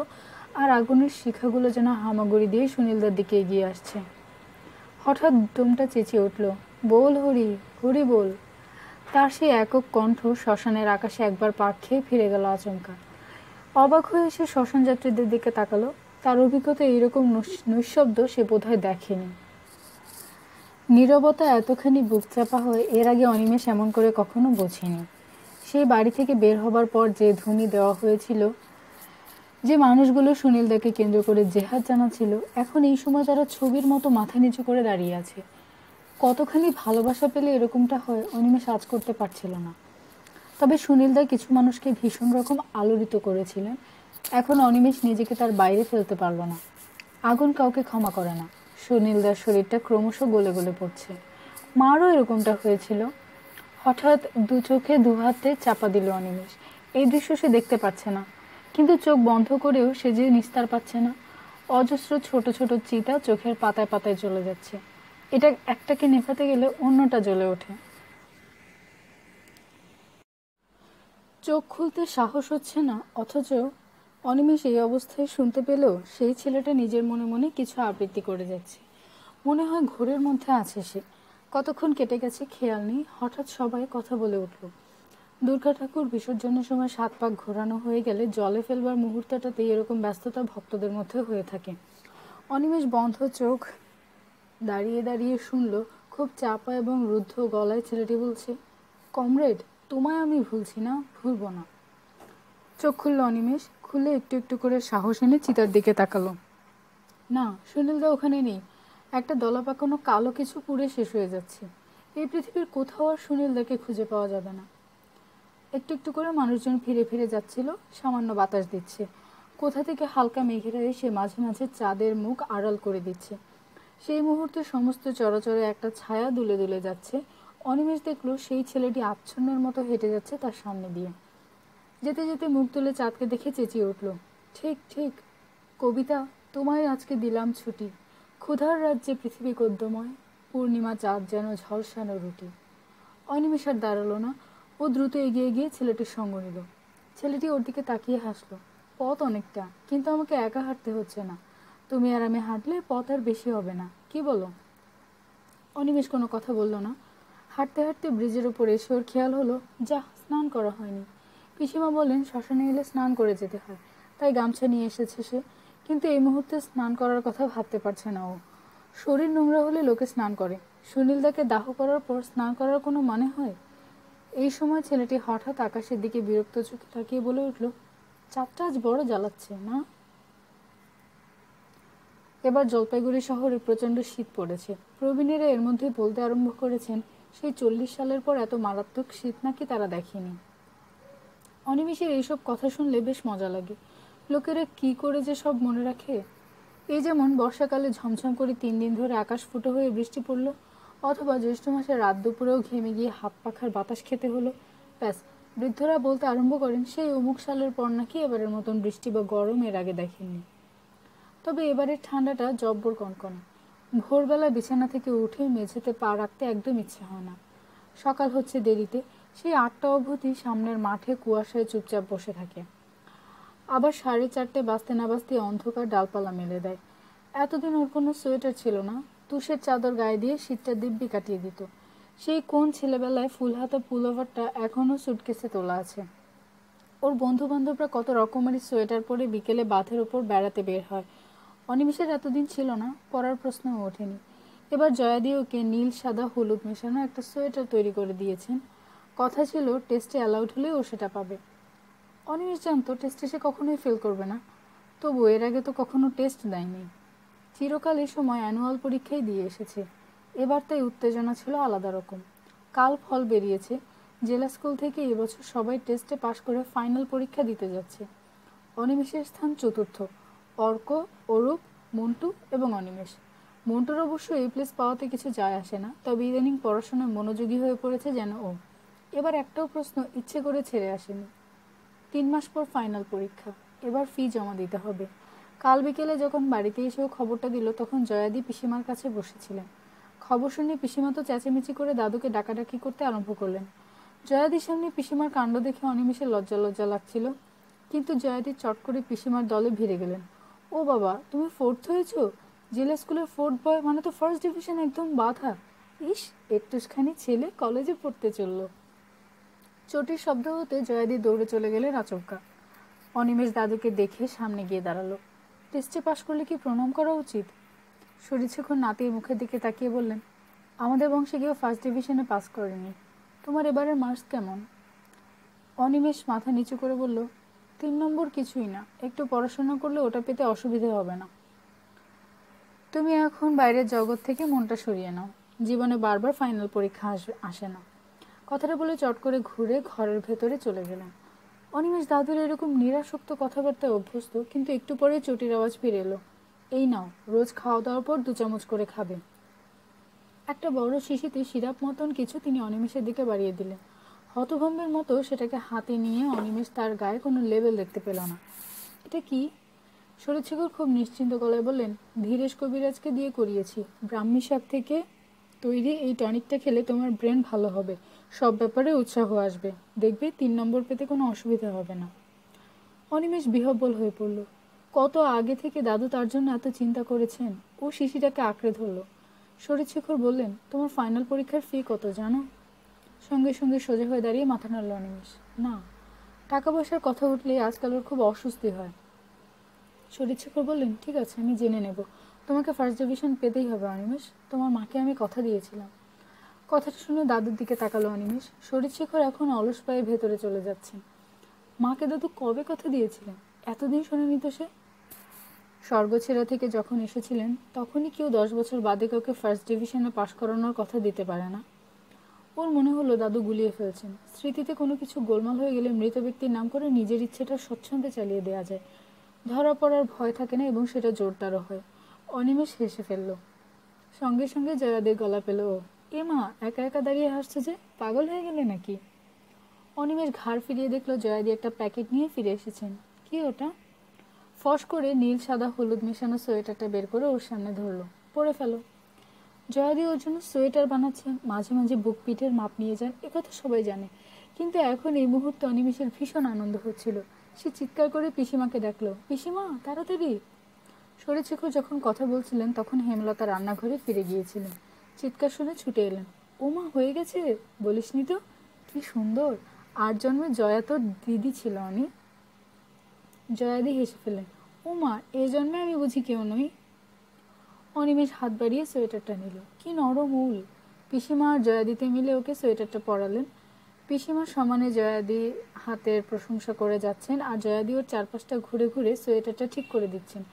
আর আগুনের শিখাগুলো যেন হামাগুড়ি দিয়ে সুনীলদার দিকে এগিয়ে আসছে। হঠাৎ দমটা চেঁচিয়ে উঠল, বল হরি, হরি বল। তার সেই একক কণ্ঠ শ্মশানের আকাশে একবার পাক খেয়ে ফিরে গেল আচমকা। অবাক হয়ে সে শ্মশান যাত্রীদের দিকে তাকালো। তার অভিজ্ঞতা এইরকম নৈশব্দ সে বোধহয় দেখেনি। নীরবতা এতখানি বুকচাপা হয় এর আগে অনিমেষ এমন করে কখনো বোঝেনি। সেই বাড়ি থেকে বের হবার পর যে ধ্বনি দেওয়া হয়েছিল, যে মানুষগুলো সুনীলদাকে কেন্দ্র করে জেহাদ জানাচ্ছিল, এখন এই সময় তারা ছবির মতো মাথা নিচু করে দাঁড়িয়ে আছে। কতখানি ভালোবাসা পেলে এরকমটা হয় অনিমেষ আজ করতে পারছিল না। তবে সুনীলদা কিছু মানুষকে ভীষণ রকম আলোড়িত করেছিলেন। এখন অনিমেষ নিজেকে তার বাইরে ফেলতে পারল না। আগুন কাউকে ক্ষমা করে না। সুনীলদার শরীরটা ক্রমশ গলে গলে পড়ছে। মারও এরকমটা হয়েছিল। হঠাৎ দু চোখে দু হাতে চাপা দিল অনিমেষ। এই দৃশ্য সে দেখতে পাচ্ছে না, কিন্তু চোখ বন্ধ করেও সে যে নিস্তার পাচ্ছে না। অজস্র ছোট ছোট চিতা চোখের পাতায় পাতায় জ্বলে যাচ্ছে। এটা একটাকে নেভাতে গেলে অন্যটা জ্বলে ওঠে। চোখ খুলতে সাহস হচ্ছে না, অথচ অনিমেষ এই অবস্থায় শুনতে পেলেও সেই ছেলেটা নিজের মনে মনে কিছু আবৃত্তি করে যাচ্ছে। মনে হয় ঘোরের মধ্যে আছে সে। কতক্ষণ কেটে গেছে খেয়াল নেই। হঠাৎ সবাই কথা বলে উঠল। দুর্গা ঠাকুর বিসর্জনের সময় 7 পাক ঘোরানো হয়ে গেলে জলে ফেলবার মুহূর্তটাতে এরকম ব্যস্ততা ভক্তদের মধ্যে হয়ে থাকে। অনিমেষ বন্ধ চোখ দাঁড়িয়ে দাঁড়িয়ে শুনল, খুব চাপা এবং রুদ্ধ গলায় ছেলেটি বলছে, কমরেড, তোমায় আমি ভুলছি না, ভুলবো না। চোখ খুলল অনিমেষ। খুলে একটু একটু করে সাহস এনে চিতার দিকে তাকালো। না, সুনীলদা ওখানে নেই। একটা দলা পাকানো কালো কিছু পুড়ে শেষ হয়ে যাচ্ছে। এই পৃথিবীর কোথাও আর সুনীলদাকে খুঁজে পাওয়া যাবে না। একটু একটু করে মানুষজন ফিরে ফিরে যাচ্ছিল। সামান্য বাতাস দিচ্ছে। কোথা থেকে হালকা মেঘেরা এসে মাঝে মাঝে চাঁদের মুখ আড়াল করে দিচ্ছে। সেই মুহূর্তে সমস্ত চরাচরে একটা ছায়া দুলে দুলে যাচ্ছে। অনিমেষ দেখলো সেই ছেলেটি আচ্ছন্নের মতো হেঁটে যাচ্ছে তার সামনে দিয়ে। যেতে যেতে মুখ তুলে চাঁদকে দেখে চেঁচিয়ে উঠল, ঠিক ঠিক, কবিতা, তোমায় আজকে দিলাম ছুটি। ক্ষুধার রাজ্যে পৃথিবী গদ্যময়, পূর্ণিমা চাঁদ যেন ঝলসানো রুটি। অনিমেষ আর দাঁড়ালো না। ও দ্রুত এগিয়ে গিয়ে ছেলেটির সঙ্গ নিল। ছেলেটি ওর দিকে তাকিয়ে হাসলো। পথ অনেকটা, কিন্তু আমাকে একা হাঁটতে হচ্ছে না। তুমি আর আমি হাঁটলে পথ আর বেশি হবে না, কি বলো? অনিমেষ কোনো কথা বলল না। হাঁটতে হাঁটতে ব্রিজের উপর এসে ওর খেয়াল হলো, যা, স্নান করা হয়নি। পিসিমা বলেন শ্মশানে এলে স্নান করে যেতে হয়, তাই গামছা নিয়ে এসেছে সে। কিন্তু এই মুহূর্তে স্নান করার কথা ভাবতে পারছে না ও। শরীর নোংরা হলে লোকে স্নান করে, সুনীলদাকে দাহ করার পর স্নান করার কোনো মানে হয়? এই সময় ছেলেটি হঠাৎ আকাশের দিকে বিরক্ত চোখে তাকিয়ে বলে উঠল, চাঁদটা আজ বড় জ্বালাচ্ছে না? এবার জলপাইগুড়ি শহরে প্রচণ্ড শীত পড়েছে। প্রবীণেরা এর মধ্যে বলতে আরম্ভ করেছেন সেই 40 সালের পর এত মারাত্মক শীত নাকি তারা দেখেনি। অনিমেষের এইসব কথা শুনলে বেশ মজা লাগে। লোকেরা কি করে যে সব মনে রাখে। এই যেমন বর্ষাকালে ঝমঝম করে 3 দিন ধরে আকাশ ফুটো হয়ে বৃষ্টি পড়লো, অথবা জ্যৈষ্ঠ মাসে রাত দুপুরেও ঘেমে গিয়ে হাত পাখার বাতাস খেতে হলো। ব্যাস, বৃদ্ধরা বলতে আরম্ভ করেন সেই অমুক সালের পর নাকি এবারের মতন বৃষ্টি বা গরম এর আগে দেখেননি। তবে এবারের ঠান্ডাটা জব্বর কনকনে। ভোরবেলা বিছানা থেকে উঠে মেঝেতে পা রাখতে একদম ইচ্ছে হয় না। সকাল হচ্ছে দেরিতে, সেই 8টা অবধি সামনের মাঠে কুয়াশায় চুপচাপ বসে থাকে। আবার 4:30 বাজতে না বাজতে অন্ধকার ডালপালা মেলে দেয়। এতদিন ওর কোনো সোয়েটার ছিল না, তুষের চাদর গায়ে দিয়ে শীতটা দিব্যি কাটিয়ে দিত। সেই কোন ছেলেবেলায় ফুলহাতা পুলোভারটা এখনও সুটকেসে তোলা আছে। ওর বন্ধু বান্ধবরা কত রকমেরই সোয়েটার পরে বিকেলে বাঁধের ওপর বেড়াতে বের হয়। অনিমেষের এতদিন ছিল না, পরার প্রশ্নও ওঠেনি। এবার জয়াদি ওকে নীল সাদা হলুদ মেশানো একটা সোয়েটার তৈরি করে দিয়েছেন। কথা ছিল টেস্টে অ্যালাউড হলে ও সেটা পাবে। অনিমেষ জানতো টেস্টে সে কখনোই ফেল করবে না, তবু এর আগে তো কখনো টেস্ট দেয়নি। চিরকাল এই সময় অ্যানুয়াল পরীক্ষাই দিয়ে এসেছে। এবার তাই উত্তেজনা ছিল আলাদা রকম। কাল ফল বেরিয়েছে, জেলা স্কুল থেকে এবছর সবাই টেস্টে পাশ করে ফাইনাল পরীক্ষা দিতে যাচ্ছে। অনিমেষের স্থান চতুর্থ, অর্ক, অরূপ, মন্টু এবং অনিমেষ। মন্টুর অবশ্য এই প্লেস পাওয়াতে কিছু যায় আসে না, তবে ইদানিং পড়াশোনায় মনোযোগী হয়ে পড়েছে যেন ও। এবার একটাও প্রশ্ন ইচ্ছে করে ছেড়ে আসেনি। 3 মাস পর ফাইনাল পরীক্ষা, এবার ফি জমা দিতে হবে। কাল বিকেলে যখন বাড়িতে এসেও খবরটা দিল, তখন জয়াদি পিসিমার কাছে বসেছিলেন। খবর শুনে পিসিমা তো চেঁচামেচি করে দাদুকে ডাকাডাকি করতে আরম্ভ করলেন। জয়াদির সামনে পিসিমার কাণ্ড দেখে অনিমেষের লজ্জা লজ্জা লাগছিল, কিন্তু জয়াদি চট করে পিসিমার দলে ভিড়ে গেলেন। ও বাবা, তুমি 4th হয়েছো? জেলা স্কুলের 4th বয় মানে তো ফার্স্ট ডিভিশন একদম বাধা। ইস, একটুখানি ছেলে কলেজে পড়তে চলল। চটির শব্দ হতে জয়াদি দৌড়ে চলে গেলেন আচমকা। অনিমেষ দাদুকে দেখে সামনে গিয়ে দাঁড়ালো। টেস্টে পাশ করলে কি প্রণাম করা উচিত? শরীরছেখন নাতির মুখের দিকে তাকিয়ে বললেন, আমাদের বংশে কেউ ফার্স্ট ডিভিশনে পাস করেনি। তোমার এবারের মার্কস কেমন? অনিমেষ মাথা নিচু করে বলল, 3 নম্বর কিছুই না, একটু পড়াশোনা করলে ওটা পেতে অসুবিধে হবে না। তুমি এখন বাইরের জগৎ থেকে মনটা সরিয়ে নাও, জীবনে বারবার ফাইনাল পরীক্ষা আসে না। কথাটা বলে চট করে ঘুরে ঘরের ভেতরে চলে গেলেন। অনিমেষ দাদুর এরকম নিরাসক্ত কথাবার্তায় অভ্যস্ত, কিন্তু একটু পরে চটির আওয়াজ ফিরে এলো। এই নাও, রোজ খাওয়া দাওয়ার পর 2 চামচ করে খাবে। একটা বড় শিশিতে সিরাপ মতন কিছু তিনি অনিমেষের দিকে বাড়িয়ে দিলেন। হতভম্বের মতো সেটাকে হাতে নিয়ে অনিমেষ তার গায়ে কোনো লেবেল দেখতে পেল না। এটা কি? শরৎশেখর খুব নিশ্চিন্ত গলায় বললেন, ধীরেশ কবিরাজকে দিয়ে করিয়েছি। ব্রাহ্মী শাক থেকে তৈরি এই টনিকটা খেলে তোমার ব্রেন ভালো হবে, সব ব্যাপারে উৎসাহ আসবে, দেখবে 3 নম্বর পেতে কোনো অসুবিধা হবে না। অনিমেষ বিহ্বল হয়ে পড়ল। কত আগে থেকে দাদু তার জন্য এত চিন্তা করেছেন। ও শিশিটাকে আঁকড়ে ধরল। শরৎশেখর বললেন, তোমার ফাইনাল পরীক্ষার ফি কত জানো? সঙ্গে সঙ্গে সোজা হয়ে দাঁড়িয়ে মাথা নাড়ল অনিমেষ। না, টাকা পয়সার কথা উঠলেই আজকাল ওর খুব অস্বস্তি হয়। শরৎশেখর বললেন, ঠিক আছে, আমি জেনে নেব। তোমাকে ফার্স্ট ডিভিশন পেতেই হবে অনিমেষ, তোমার মাকে আমি কথা দিয়েছিলাম। কথাটা শুনে দাদুর দিকে তাকালো অনিমেষ। শরৎশেখর এখন অলস পায়ে ভেতরে চলে যাচ্ছেন। মাকে দাদু কবে কথা দিয়েছিলেন? এতদিন শোনেনি তো সে। স্বর্গছেড়া থেকে যখন এসেছিলেন তখনই কেউ 10 বছর বাদে কাউকে ফার্স্ট ডিভিশনে পাশ করানোর কথা দিতে পারে না। ওর মনে হলো দাদু গুলিয়ে ফেলছেন। স্মৃতিতে কোনো কিছু গোলমাল হয়ে গেলে মৃত ব্যক্তির নাম করে নিজের ইচ্ছেটা স্বচ্ছন্দে চালিয়ে দেওয়া যায়, ধরা পড়ার ভয় থাকে না এবং সেটা জোরদারও হয়। অনিমেষ হেসে ফেলল। সঙ্গে সঙ্গে জয়াদের গলা পেল ও। এ মা, একা একা দাঁড়িয়ে হাসছে যে, পাগল হয়ে গেলে নাকি? অনিমেষ ঘাড় ফিরিয়ে দেখলো জয়াদি একটা প্যাকেট নিয়ে ফিরে এসেছেন। কি ওটা? ফস করে নীল সাদা হলুদ মেশানো সোয়েটারটা বের করে ওর সামনে ধরলো। পরে ফেলো। জয়াদি ওর জন্য সোয়েটার বানাচ্ছেন, মাঝে মাঝে বুক পিঠের মাপ নিয়ে যান, একথা সবাই জানে। কিন্তু এখন এই মুহূর্তে অনিমেষের ভীষণ আনন্দ হচ্ছিল। সে চিৎকার করে পিসিমাকে ডাকলো, পিসিমা তাড়াতাড়ি। শরৎশেখর যখন কথা বলছিলেন তখন হেমলতা রান্নাঘরে ফিরে গিয়েছিলেন। চিৎকার শুনে ছুটে এলেন। ও মা, হয়ে গেছে? বলিসনি তো? কি সুন্দর! 8 জন্মে জয়া তোর দিদি ছিল অনি। জয়াদি হেসে ফেলেন। ও মা, এ জন্মে আমি বুঝি কেউ নই? অনিমেষ হাত বাড়িয়ে সোয়েটারটা নিল। কি নরম উল! পিসিমা আর জয়াদিতে মিলে ওকে সোয়েটারটা পরালেন। পিসিমা সমানে জয়াদি হাতের প্রশংসা করে যাচ্ছেন আর জয়াদি ওর চারপাশটা ঘুরে ঘুরে সোয়েটারটা ঠিক করে দিচ্ছেন।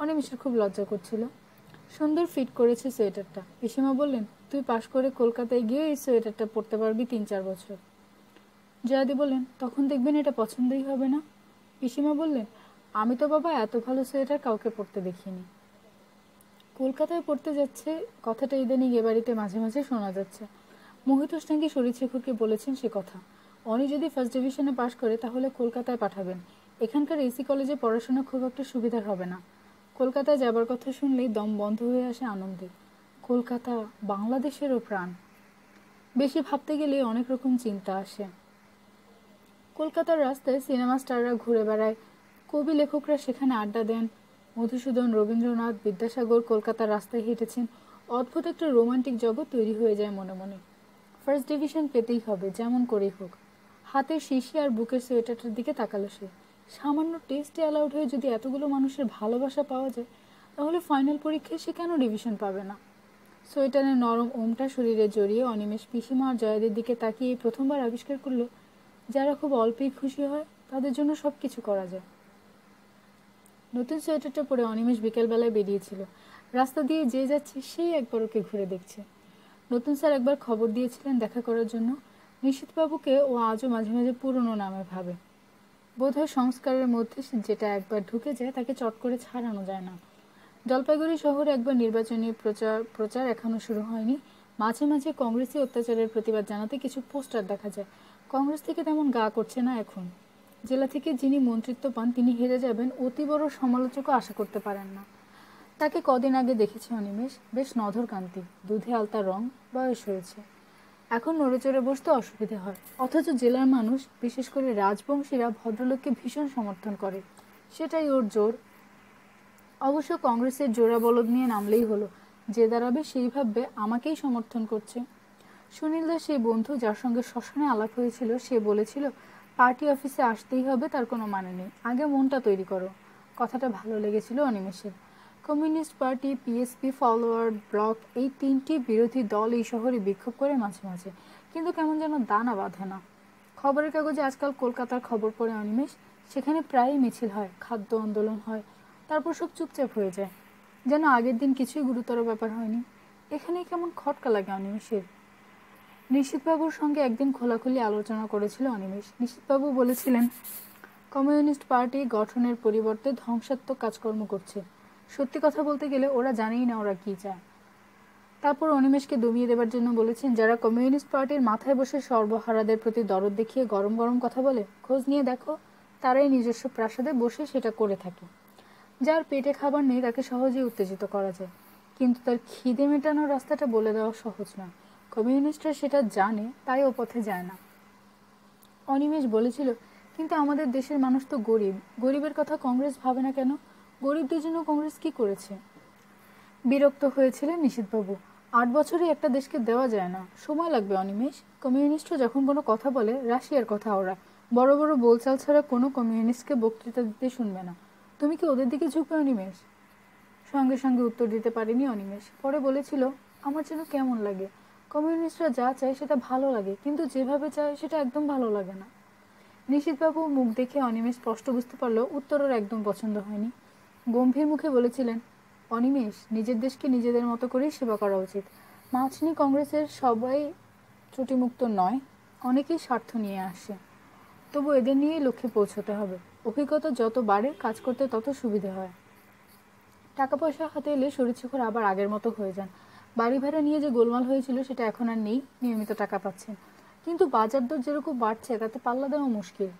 অনিমেষের খুব লজ্জা করছিল। সুন্দর ফিট করেছে সোয়েটারটা। পিসিমা বললেন, তুই পাশ করে কলকাতায় গিয়ে এই সোয়েটারটা পরতে পারবি 3-4 বছর। জয়াদি বললেন, তখন দেখবেন এটা পছন্দই হবে না। পিসিমা বললেন, আমি তো বাবা এত ভালো সোয়েটার কাউকে পরতে দেখিনি। কলকাতায় পড়তে যাচ্ছে কথাটা ইদানিং এ বাড়িতে মাঝে মাঝে শোনা যাচ্ছে। মোহিতোষ নাকি শরৎশেখরকে বলেছেন সে কথা। অনি যদি ফার্স্ট ডিভিশনে পাশ করে তাহলে কলকাতায় পাঠাবেন। এখানকার এসি কলেজে পড়াশোনা খুব একটা সুবিধার হবে না। কলকাতায় যাবার কথা শুনলেই দম বন্ধ হয়ে আসে আনন্দে। কলকাতা বাংলাদেশেরও প্রাণ। বেশি ভাবতে গেলে অনেক রকম চিন্তা আসে। কলকাতার রাস্তায় সিনেমা স্টাররা ঘুরে বেড়ায়, কবি লেখকরা সেখানে আড্ডা দেন। মধুসূদন, রবীন্দ্রনাথ, বিদ্যাসাগর কলকাতার রাস্তায় হেঁটেছেন। অদ্ভুত একটা রোমান্টিক জগৎ তৈরি হয়ে যায় মনে মনে। ফার্স্ট ডিভিশন পেতেই হবে, যেমন করেই হোক। হাতের শিশি আর বুকের সোয়েটারটার দিকে তাকালো সে। সামান্য টেস্টে অ্যালাউড হয়ে যদি এতগুলো মানুষের ভালোবাসা পাওয়া যায়, তাহলে ফাইনাল পরীক্ষায় সে কেন ডিভিশন পাবে না? সোয়েটারের নরম ওমটা শরীরে জড়িয়ে অনিমেষ পিসিমা আর জয়াদের দিকে তাকিয়ে এই প্রথমবার আবিষ্কার করলো, যারা খুব অল্পেই খুশি হয় তাদের জন্য সব কিছু করা যায়। নতুন সোয়েটারটা পরে অনিমেষ বিকেলবেলায় বেরিয়েছিল। রাস্তা দিয়ে যে যাচ্ছে সেই একবার ওকে ঘুরে দেখছে। নতুন স্যার একবার খবর দিয়েছিলেন দেখা করার জন্য। নিশীথবাবুকে ও আজও মাঝে মাঝে পুরনো নামে ভাবে। বোধহয় সংস্কারের মধ্যে যেটা একবার ঢুকে যায় তাকে চট করে ছাড়ানো যায় না। জলপাইগুড়ি শহরে একবার নির্বাচনী প্রচার এখনো শুরু হয়নি। মাঝে মাঝে কংগ্রেসি অত্যাচারের প্রতিবাদ জানাতে কিছু পোস্টার দেখা যায়। কংগ্রেস থেকে তেমন গা করছে না এখন। জেলা থেকে যিনি মন্ত্রিত্ব পান তিনি হেরে যাবেন অতি বড় সমালোচকও আশা করতে পারেন না। তাকে কদিন আগে দেখেছে অনিমেষ, বেশ নধরকান্তি, দুধে আলতা রং, বয়স হয়েছে। এখন নড়েচড়ে বসতে অসুবিধে হয়, অথচ জেলার মানুষ, বিশেষ করে রাজবংশীরা ভদ্রলোককে ভীষণ সমর্থন করে। সেটাই ওর জোর। অবশ্য কংগ্রেসের জোড়া বলদ নিয়ে নামলেই হলো, যে দাঁড়াবে সেই ভাববে আমাকেই সমর্থন করছে। সুনীল দাস সেই বন্ধু যার সঙ্গে শ্মশানে আলাপ হয়েছিল, সে বলেছিল পার্টি অফিসে আসতেই হবে, তার কোনো মানে নেই, আগে মনটা তৈরি করো। কথাটা ভালো লেগেছিল অনিমেষের। কমিউনিস্ট পার্টি, পিএসপি, ফলোয়ার্ড ব্লক, এই তিনটি বিরোধী দল এই শহরে বিক্ষোভ করে মাঝে মাঝে, কিন্তু কেমন যেন দানা বাঁধে না। খবরের কাগজে আজকাল কলকাতার খবর পড়ে অনিমেষ, সেখানে প্রায়ই মিছিল হয়, খাদ্য আন্দোলন হয়, তারপর সব চুপচাপ হয়ে যায়, যেন আগের দিন কিছুই গুরুতর ব্যাপার হয়নি। এখানেই কেমন খটকা লাগে অনিমেষের। নিশীথবাবুর সঙ্গে একদিন খোলাখুলি আলোচনা করেছিল অনিমেষ। নিশীথবাবু বলেছিলেন কমিউনিস্ট পার্টি গঠনের পরিবর্তে ধ্বংসাত্মক কাজকর্ম করছে। সত্যি কথা বলতে গেলে ওরা জানেই না ওরা কী চায়। তারপর অনিমেষকে দমিয়ে দেবার জন্য বলেছেন, যারা কমিউনিস্ট পার্টির মাথায় বসে সর্বহারাদের প্রতি দরদ দেখিয়ে গরম গরম কথা বলে, খোঁজ নিয়ে দেখো তারাই নিজস্ব প্রাসাদে বসে সেটা করে থাকে। যার পেটে খাবার নেই তাকে সহজেই উত্তেজিত করা যায়, কিন্তু তার খিদে মেটানোর রাস্তাটা বলে দেওয়া সহজ নয়। কমিউনিস্টরা সেটা জানে, তাই ও পথে যায় না। অনিমেষ বলেছিল, কিন্তু আমাদের দেশের মানুষ তো গরিব, গরিবের কথা কংগ্রেস ভাবে না কেন? গরিবদের জন্য কংগ্রেস কি করেছে? বিরক্ত হয়েছিলেন নিশীথবাবু। 8 বছরই একটা দেশকে দেওয়া যায় না, সময় লাগবে অনিমেষ। কমিউনিস্টরা যখন কোনো কথা বলে, রাশিয়ার কথা ওরা, বড় বড় বোলচাল ছাড়া কোনো কমিউনিস্টকে বক্তৃতা দিতে শুনবে না। তুমি কি ওদের দিকে ঝুঁকবে অনিমেষ? সঙ্গে সঙ্গে উত্তর দিতে পারেনি অনিমেষ। পরে বলেছিল, আমার যেন কেমন লাগে। কমিউনিস্টরা যা চায় সেটা ভালো লাগে, কিন্তু যেভাবে চায় সেটা একদম ভালো লাগে না। নিশীথবাবু মুখ দেখে অনিমেষ স্পষ্ট বুঝতে পারল উত্তর ওর একদম পছন্দ হয়নি। গম্ভীর মুখে বলেছিলেন, অনিমেষ, নিজের দেশকে নিজেদের মতো করেই সেবা করা উচিত। মাছনি কংগ্রেসের সবাই ত্রুটিমুক্ত নয়, অনেকেই স্বার্থ নিয়ে আসে, তবু এদের নিয়েই লক্ষ্যে পৌঁছতে হবে। অভিজ্ঞতা যত বাড়ে কাজ করতে তত সুবিধে হয়। টাকা পয়সা হাতে এলে শরীরচোখর আবার আগের মতো হয়ে যান। বাড়ি ভাড়া নিয়ে যে গোলমাল হয়েছিল সেটা এখন আর নেই, নিয়মিত টাকা পাচ্ছেন। কিন্তু বাজার দর যেরকম বাড়ছে তাতে পাল্লা দেওয়া মুশকিল।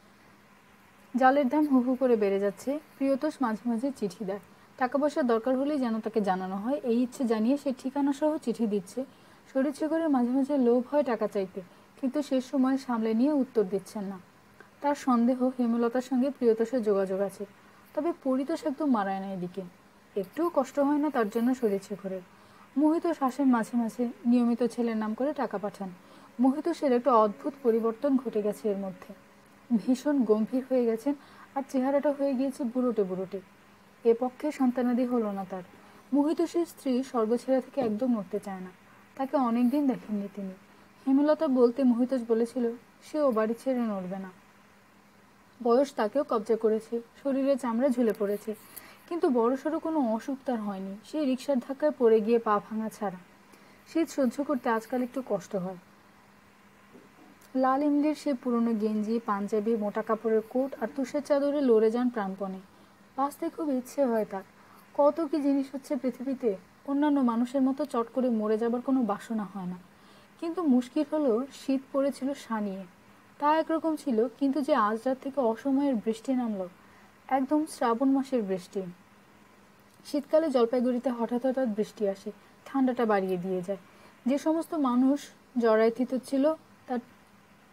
জালের দাম হু হু করে বেড়ে যাচ্ছে। প্রিয়তোষ মাঝে মাঝে চিঠি দেয়, টাকা পয়সার দরকার হলেই যেন তাকে জানানো হয়, এই ইচ্ছে জানিয়ে সে ঠিকানা সহ চিঠি দিচ্ছে। শরীরচোখরে মাঝে মাঝে লোভ হয় টাকা চাইতে, কিন্তু শেষ সময় সামলে নিয়ে উত্তর দিচ্ছেন না। তার সন্দেহ হেমলতার সঙ্গে প্রিয়তোষের যোগাযোগ আছে, তবে পরিতোষ একদম মারায় না এদিকে। একটুও কষ্ট হয় না তার জন্য শরীরচোখরের। মোহিত শাসেন মাঝে মাঝে নিয়মিত ছেলের নাম করে টাকা পাঠান। মোহিতোষের একটা অদ্ভুত পরিবর্তন ঘটে গেছে এর মধ্যে। ভীষণ গম্ভীর হয়ে গেছেন, আর চেহারাটা হয়ে গিয়েছে বুড়োটে বুড়োটে। এ পক্ষে সন্তানাদি হলো না তার। মোহিতোষের স্ত্রী স্বর্গছেড়া থেকে একদম নড়তে চায় না, তাকে অনেকদিন দেখেননি তিনি। হেমলতা বলতে মোহিতোষ বলেছিল সে ও বাড়ি ছেড়ে নড়বে না। বয়স তাকেও কবজা করেছে, শরীরে চামড়া ঝুলে পড়েছে, কিন্তু বড়সড় কোনো অসুখ তার হয়নি। সে রিকশার ধাক্কায় পড়ে গিয়ে পা ভাঙা ছাড়া। শীত সহ্য করতে আজকাল একটু কষ্ট হয়। লাল ইমলির সে পুরনো গেঞ্জি, পাঞ্জাবি, মোটা কাপড়ের কোট আর তুষের চাদরে লড়ে যান প্রাণপণে। বাঁচতে খুব ইচ্ছে হয় তার। কত কি জিনিস হচ্ছে পৃথিবীতে, অন্যান্য মানুষের মতো চট করে মরে যাবার কোনো বাসনা হয় না। কিন্তু মুশকিল হলো শীত পড়েছিল সানিয়ে, তা একরকম ছিল, কিন্তু যে আজ রাত থেকে অসময়ের বৃষ্টি নামলো, একদম শ্রাবণ মাসের বৃষ্টি। শীতকালে জলপাইগুড়িতে হঠাৎ হঠাৎ বৃষ্টি আসে, ঠান্ডাটা বাড়িয়ে দিয়ে যায়। যে সমস্ত মানুষ জরায়িত ছিল তার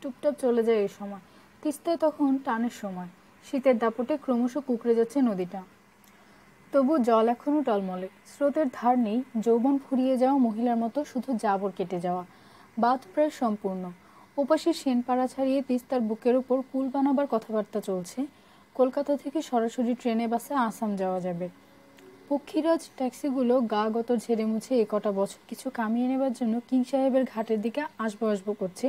টুপটাপ চলে যায় এই সময়। তিস্তায় তখন টানের সময়, শীতের দাপটে ক্রমশ কুঁকড়ে যাচ্ছে নদীটা। তবু জল এখনো টলমলে, স্রোতের ধার নেই, যৌবন ফুরিয়ে যাওয়া মহিলার মতো শুধু জাবর কেটে যাওয়া। বাঁধ প্রায় সম্পূর্ণ। ওপাশে সেনপাড়া ছাড়িয়ে তিস্তার বুকের উপর পুল বানাবার কথাবার্তা চলছে। কলকাতা থেকে সরাসরি ট্রেনে বাসে আসাম যাওয়া যাবে। পক্ষীরাজ ট্যাক্সিগুলো গা গত ঝেড়ে মুছে কটা বছর কিছু কামিয়ে নেবার জন্য কিং সাহেবের ঘাটের দিকে আসবো আসবো করছে।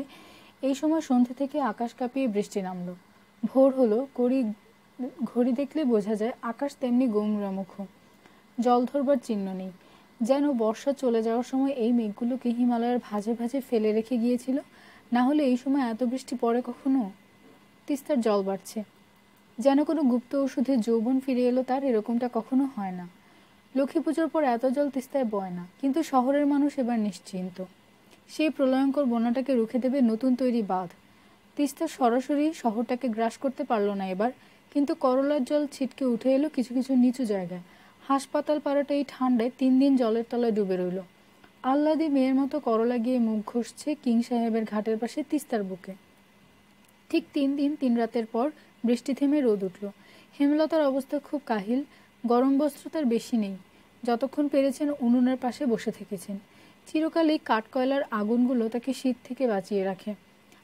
এই সময় সন্ধ্যে থেকে আকাশ কাঁপিয়ে বৃষ্টি নামলো। ভোর হলো, ঘড়ি দেখলে বোঝা যায় আকাশ তেমনি গোমরামুখ। জল ধরবার চিহ্ন নেই, যেন বর্ষা চলে যাওয়ার সময় এই মেঘগুলোকে হিমালয়ের ভাঁজে ভাঁজে ফেলে রেখে গিয়েছিল। না হলে এই সময় এত বৃষ্টি পড়ে কখনো? তিস্তার জল বাড়ছে, যেন কোনো গুপ্ত ওষুধে যৌবন ফিরে এলো তার, এরকমটা কখনো হয় না। লক্ষ্মী পুজোর পর এত জল তিস্তায় বয় না, কিন্তু শহরের মানুষ এবার নিশ্চিন্ত। সেই প্রলয়ঙ্কর বন্যাটাকে রুখে দেবে নতুন তৈরি বাঁধ। তিস্তা সরাসরি শহরটাকে গ্রাস করতে পারল না এবার, কিন্তু করলার জল ছিটকে উঠে এলো কিছু কিছু নিচু জায়গায়। হাসপাতাল পাড়াটা এই ঠান্ডায় 3 দিন জলের তলায় ডুবে রইল। আহ্লাদী মেয়ের মতো করলা গিয়ে মুখ ঘষছে কিং সাহেবের ঘাটের পাশে তিস্তার বুকে। ঠিক 3 দিন 3 রাতের পর বৃষ্টি থেমে রোদ উঠল। হেমলতার অবস্থা খুব কাহিল, গরম বস্ত্র তার বেশি নেই। যতক্ষণ পেরেছেন উনুনের পাশে বসে থেকেছেন। চিরকালই কাঠকয়লার আগুনগুলো তাকে শীত থেকে বাঁচিয়ে রাখে।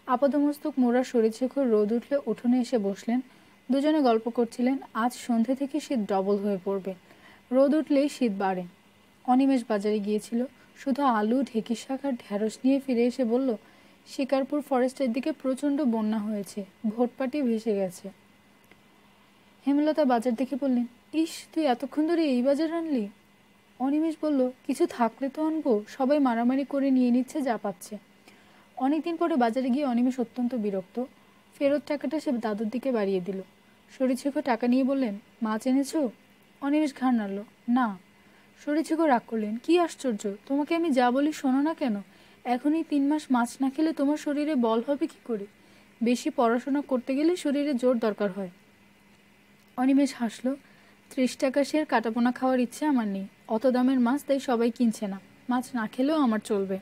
আপাদমস্তক মোড়া শরীরশেখর রোদ উঠলে উঠোনে এসে বসলেন। দুজনে গল্প করছিলেন। আজ সন্ধে থেকে শীত ডবল হয়ে পড়বে। রোদ উঠলেই শীত বাড়ে। অনিমেষ বাজারে গিয়েছিল, শুধু আলু, ঢেঁকি শাক আর ঢ্যাঁড়স নিয়ে ফিরে এসে বলল, শিকারপুর ফরেস্টের দিকে প্রচণ্ড বন্যা হয়েছে, ভোটপাটি ভেসে গেছে। হেমলতা বাজার দেখে বললেন, ইস, তুই এতক্ষণ ধরে এই বাজার আনলি? অনিমেষ বলল, কিছু থাকলে তো আনবো, সবাই মারামারি করে নিয়ে নিচ্ছে যা পাচ্ছে। অনেকদিন পরে বাজারে গিয়ে অনিমেষ অত্যন্ত বিরক্ত। ফেরত টাকাটা সে দাদুর দিকে বাড়িয়ে দিল। শরীরশেখর টাকা নিয়ে বললেন, মাছ এনেছো? অনিমেষ ঘাড় নাড়ল, না। শরীরশেখর রাগ করলেন, কি আশ্চর্য, তোমাকে আমি যা বলি শোনো না কেন? এখনই 3 মাস মাছ না খেলে তোমার শরীরে বল হবে কি করে? বেশি পড়াশোনা করতে গেলে শরীরে জোর দরকার হয়। অনিমেষ হাসল, 30 টাকা সের কাটাপোনা খাওয়ার ইচ্ছে আমার নেই। অত দামের মাছ তাই সবাই কিনছে না, মাছ না খেলেও আমার চলবে।